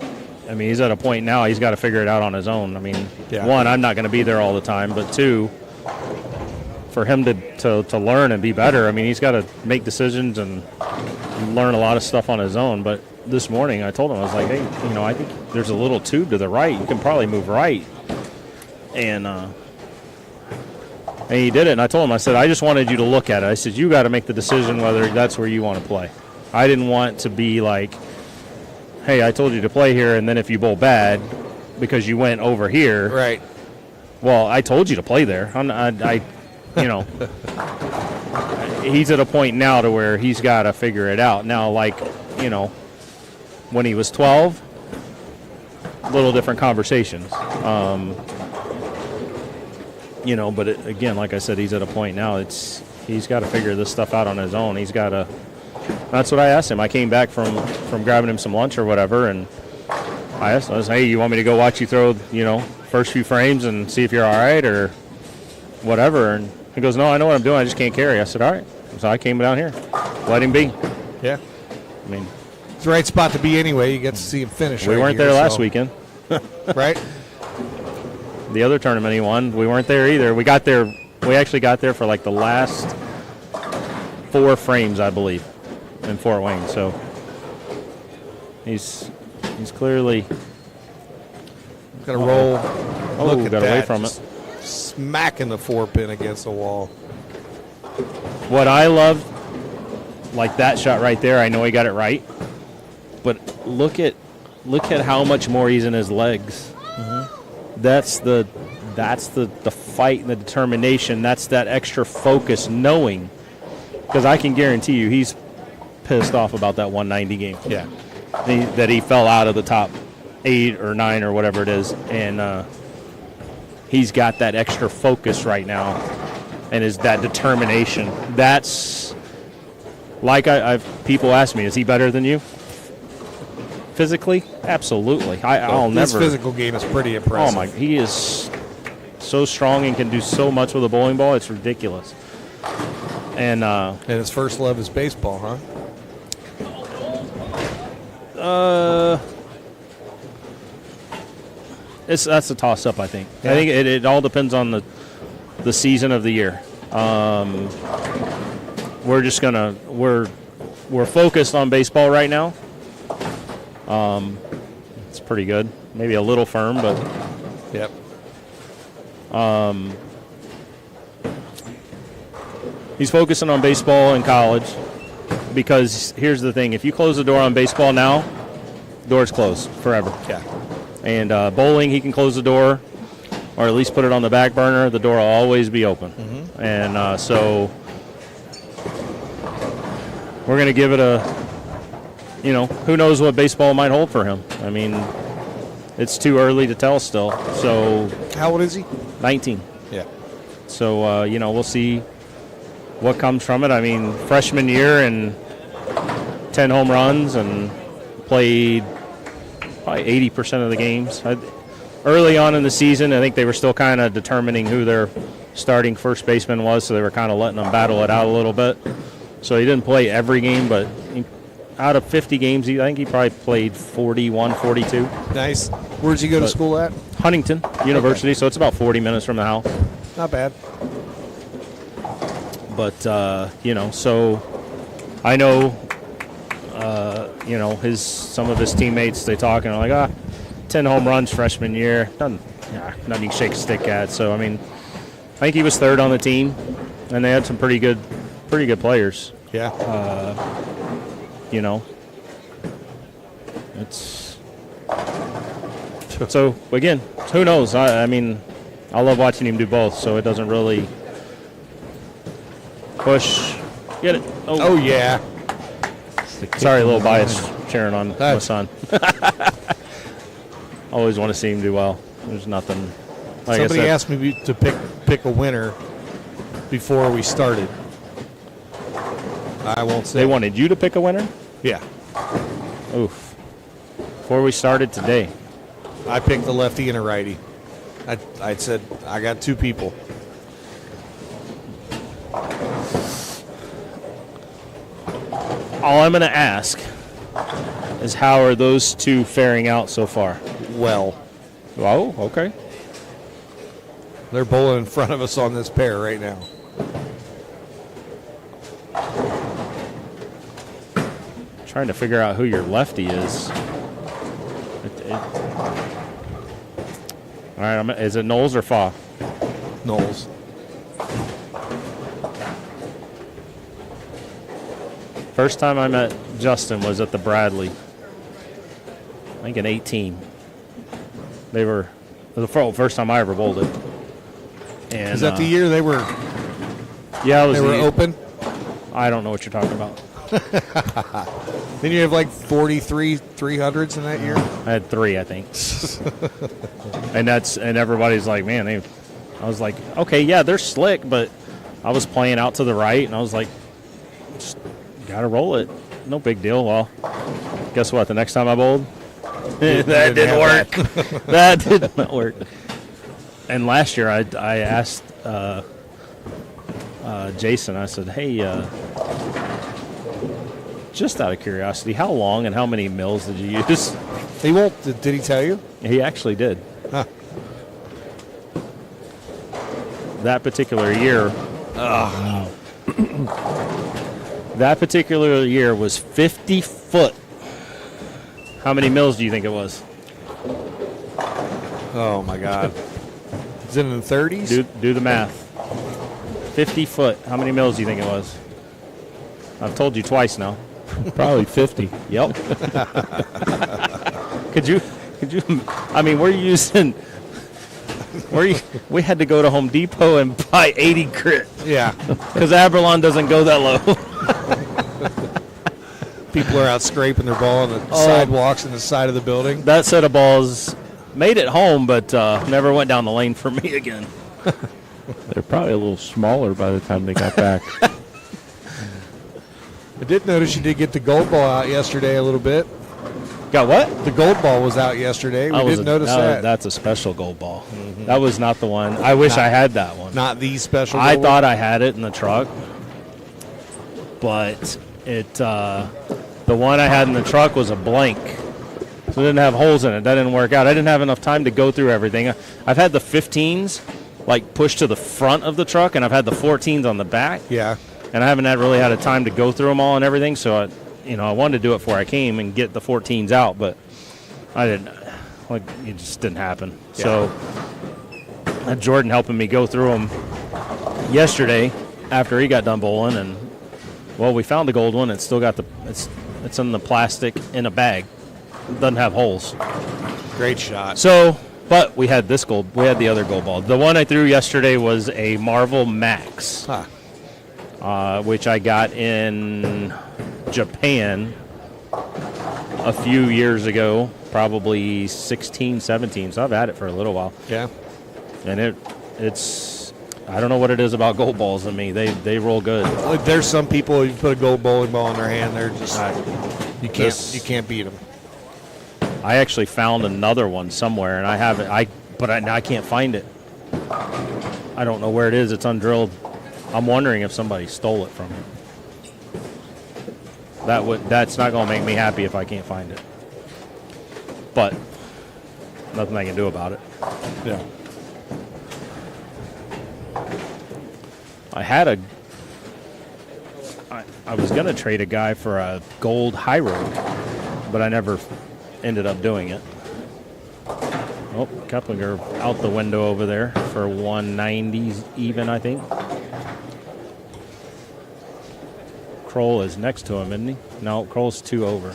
I mean, he's at a point now he's got to figure it out on his own. I mean,
Yeah.
one, I'm not going to be there all the time, but two, for him to learn and be better, I mean, he's got to make decisions and learn a lot of stuff on his own. But this morning I told him, I was like, hey, you know, I think there's a little tube to the right. You can probably move right. And he did it. And I told him, I said, I just wanted you to look at it. I said, you got to make the decision whether that's where you want to play. I didn't want to be like, hey, I told you to play here, and then if you bowl bad because you went over here,
Right.
well, I told you to play there. You know, he's at a point now to where he's got to figure it out. Now, like, you know, when he was 12, little different conversations. You know, but again, like I said, he's at a point now. He's got to figure this stuff out on his own. He's got to. That's what I asked him. I came back from grabbing him some lunch or whatever, and I asked him, I was, hey, you want me to go watch you throw, you know, first few frames and see if you're all right or whatever? And he goes, no, I know what I'm doing. I just can't carry. I said, all right. So I came down here. Let him be.
Yeah.
I mean,
It's the right spot to be anyway. You get to see him finish.
we
right
weren't
here,
there last
so-
weekend.
Right?
The other tournament he won, we weren't there either. We got there. We actually got there for like the last 4 frames, I believe, in Fort Wayne. So he's clearly
Got to roll.
Oh,
Look at
got
that.
away from
Just smacking the 4-pin against the wall.
what I love, like that shot right there. I know he got it right, but look at how much more he's in his legs. That's the fight and the determination. That's that extra focus, knowing, because I can guarantee you he's pissed off about that 190 game.
Yeah.
That he fell out of the top 8 or 9 or whatever it is, and he's got that extra focus right now, and is that determination. That's like I've people ask me, is he better than you? Physically, absolutely. I'll
This
never.
physical game is pretty impressive.
Oh my! He is so strong and can do so much with a bowling ball. It's ridiculous. And
And his first love is baseball, huh?
that's a toss-up, I think. I think it all depends on the season of the year. We're just gonna we're focused on baseball right now. It's pretty good. Maybe a little firm, but
Yep.
he's focusing on baseball in college because here's the thing. If you close the door on baseball now, door's closed forever.
Yeah.
And bowling, he can close the door, or at least put it on the back burner. The door will always be open. And so we're going to give it a, who knows what baseball might hold for him. I mean, it's too early to tell still. So
How old is he?
19.
Yeah.
So, we'll see what comes from it. I mean, freshman year and 10 home runs and played probably 80% of the games. Early on in the season, I think they were still kind of determining who their starting first baseman was, so they were kind of letting them battle it out a little bit. So he didn't play every game, but out of 50 games, I think he probably played 41, 42.
Nice. Where'd you go to school at?
Huntington University, so it's about 40 minutes from the house.
Not bad.
But, so I know, some of his teammates, they talk and are like, 10 home runs freshman year. Nothing you can shake a stick at. So, I mean, I think he was third on the team, and they had some pretty good players.
Yeah.
It's so again, who knows? I mean, I love watching him do both, so it doesn't really push. Get it?
Oh yeah.
Sorry, a little bias cheering on my son. Always want to see him do well. There's nothing. Like
Somebody
I said,
asked me to pick a winner before we started. I won't say.
they wanted you to pick a winner.
Yeah.
Oof. Before we started today.
I picked the lefty and a righty. I said I got two people.
All I'm going to ask is how are those two faring out so far?
Well,
Oh, okay.
they're bowling in front of us on this pair right now.
Trying to figure out who your lefty is. All right, is it Knowles or Fa?
Knowles.
First time I met Justin was at the Bradley. I think in 18. They were the first time I ever bowled it. And,
Is that the year they were?
Yeah, it was
They were
the-
open.
I don't know what you're talking about.
Then you have like 43 300s in that year.
I had 3, I think. and everybody's like, man, I was like, okay, yeah, they're slick, but I was playing out to the right, and I was like, just gotta roll it. No big deal. Well, guess what? The next time I bowled, that didn't work. That did not work. And last year, I asked Jason, I said, hey, just out of curiosity, how long and how many mills did you use?
He won't. Did he tell you?
He actually did.
Huh.
That particular year, that particular year was 50 foot. How many mills do you think it was?
Oh my God. Is it in the 30s?
Do the math. 50 foot. How many mills do you think it was? I've told you twice now.
Probably 50.
Yep. Could you? I mean, we had to go to Home Depot and buy 80 grit
Yeah.
because Aberlon doesn't go that low.
People are out scraping their ball on the sidewalks and the side of the building.
That set of balls made it home, but never went down the lane for me again.
They're probably a little smaller by the time they got back.
I did notice you did get the gold ball out yesterday a little bit.
Got what?
The gold ball was out yesterday. We didn't notice that.
That's a special gold ball. Mm-hmm. That was not the one. I wish I had that one.
Not the special
I
gold
thought I had it in the truck, but the one I had in the truck was a blank. So it didn't have holes in it. That didn't work out. I didn't have enough time to go through everything. I've had the 15s like pushed to the front of the truck, and I've had the 14s on the back.
Yeah.
And I haven't really had a time to go through them all and everything, so I wanted to do it before I came and get the 14s out, but I didn't. Like, it just didn't happen.
Yeah.
So I had Jordan helping me go through them yesterday after he got done bowling, and well, we found the gold one. It's still got it's in the plastic in a bag. doesn't have holes.
Great shot.
So, but we had this gold. We had the other gold ball. The one I threw yesterday was a Marvel Max, which I got in Japan a few years ago, probably 16, 17. So I've had it for a little while.
Yeah.
And it's I don't know what it is about gold balls in me. They roll good.
Like, there's some people, you put a gold bowling ball in their hand, they're just you can't beat them.
I actually found another one somewhere, and I have it. But I can't find it. I don't know where it is. It's undrilled. I'm wondering if somebody stole it from me. That's not going to make me happy if I can't find it. But nothing I can do about it.
Yeah.
I was going to trade a guy for a gold high road, but I never ended up doing it. Oh, Keplinger out the window over there for 190s even, I think. Kroll is next to him, isn't he? No, Kroll's 2 over.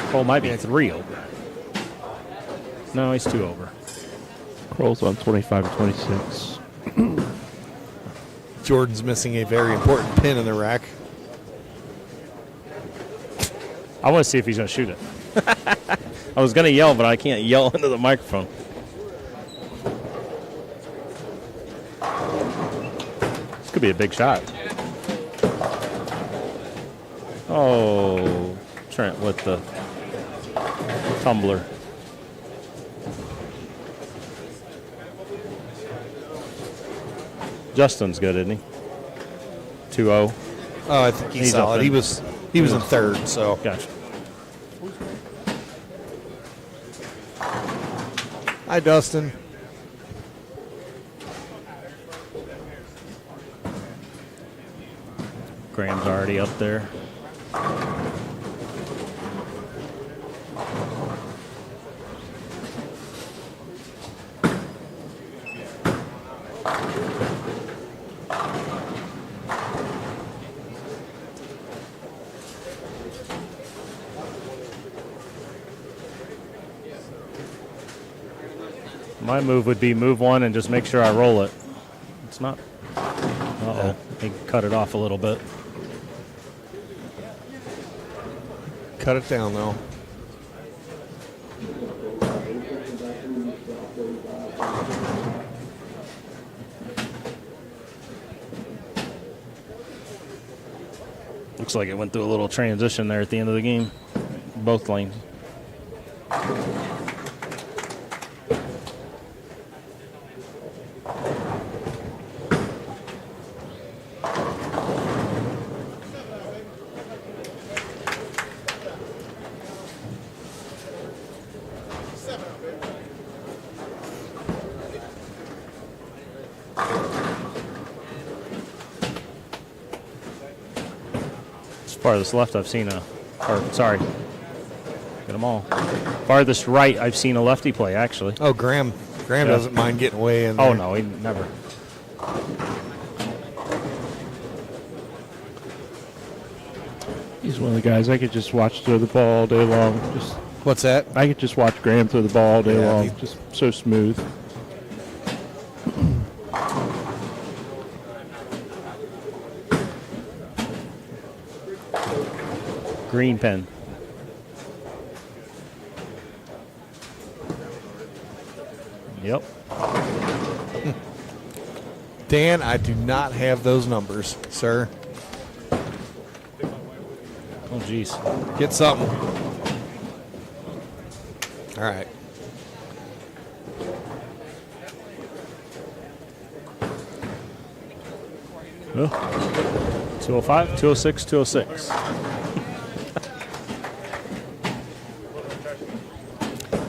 Kroll might be 3 over. No, he's 2 over.
Kroll's on 25-26.
Jordan's missing a very important pin in the rack.
I want to see if he's going to shoot it. I was going to yell, but I can't yell into the microphone. This could be a big shot. Oh, Trent with the tumbler. Justin's good, isn't he? 2-0.
Oh, I think he's solid. He was in third, so.
Gotcha.
Hi, Dustin.
Graham's already up there. My move would be move one and just make sure I roll it. It's not. Uh-oh. He cut it off a little bit.
Cut it down, though.
Looks like it went through a little transition there at the end of the game. Both lanes. Farthest left I've seen get them all. Farthest right I've seen a lefty play, actually.
Oh, Graham doesn't mind getting way in there.
Oh, no, he never.
He's one of the guys I could just watch throw the ball all day long.
What's that?
I could just watch Graham throw the ball all day long.
he-
Just so smooth.
Green pen. Yep.
Dan, I do not have those numbers, sir.
Oh, geez.
Get something. All right.
Oh. 205, 206, 206.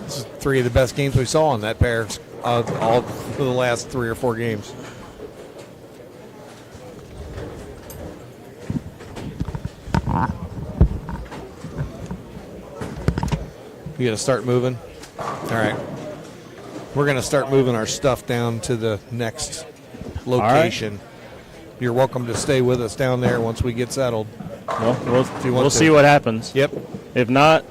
This is 3 of the best games we saw on that pair, all for the last 3 or 4 games. We got to start moving. All right. We're going to start moving our stuff down to the next location. you're welcome to stay with us down there once we get settled.
Well,
you want
we'll
to.
see what happens.
Yep.
If not,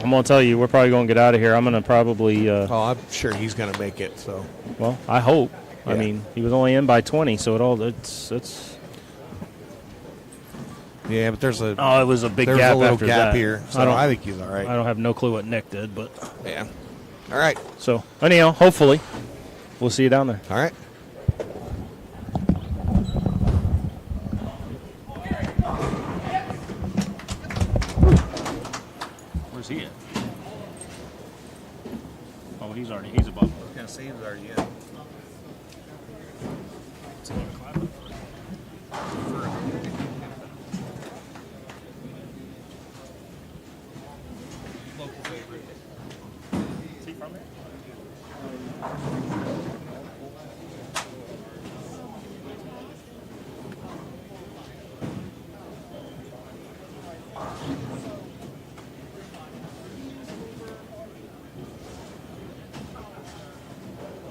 I'm going to tell you, we're probably going to get out of here. I'm going to probably,
Oh, I'm sure he's going to make it. So
well, I hope. I
Yeah.
mean, he was only in by 20, so it's.
yeah, but there's a
Oh, it was a big
there's
gap
a little
after
gap
that.
here. So I think he's all right.
I don't have no clue what Nick did, but
Yeah. All right.
so anyhow, hopefully, we'll see you down there.
All right.
Where's he at? Oh, he's above.
Yeah, Sam's already in.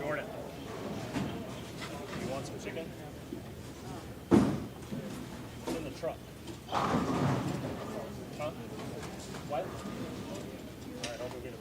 Jordan, you want some chicken? It's in the truck. Huh? What? All right, I'll go get it.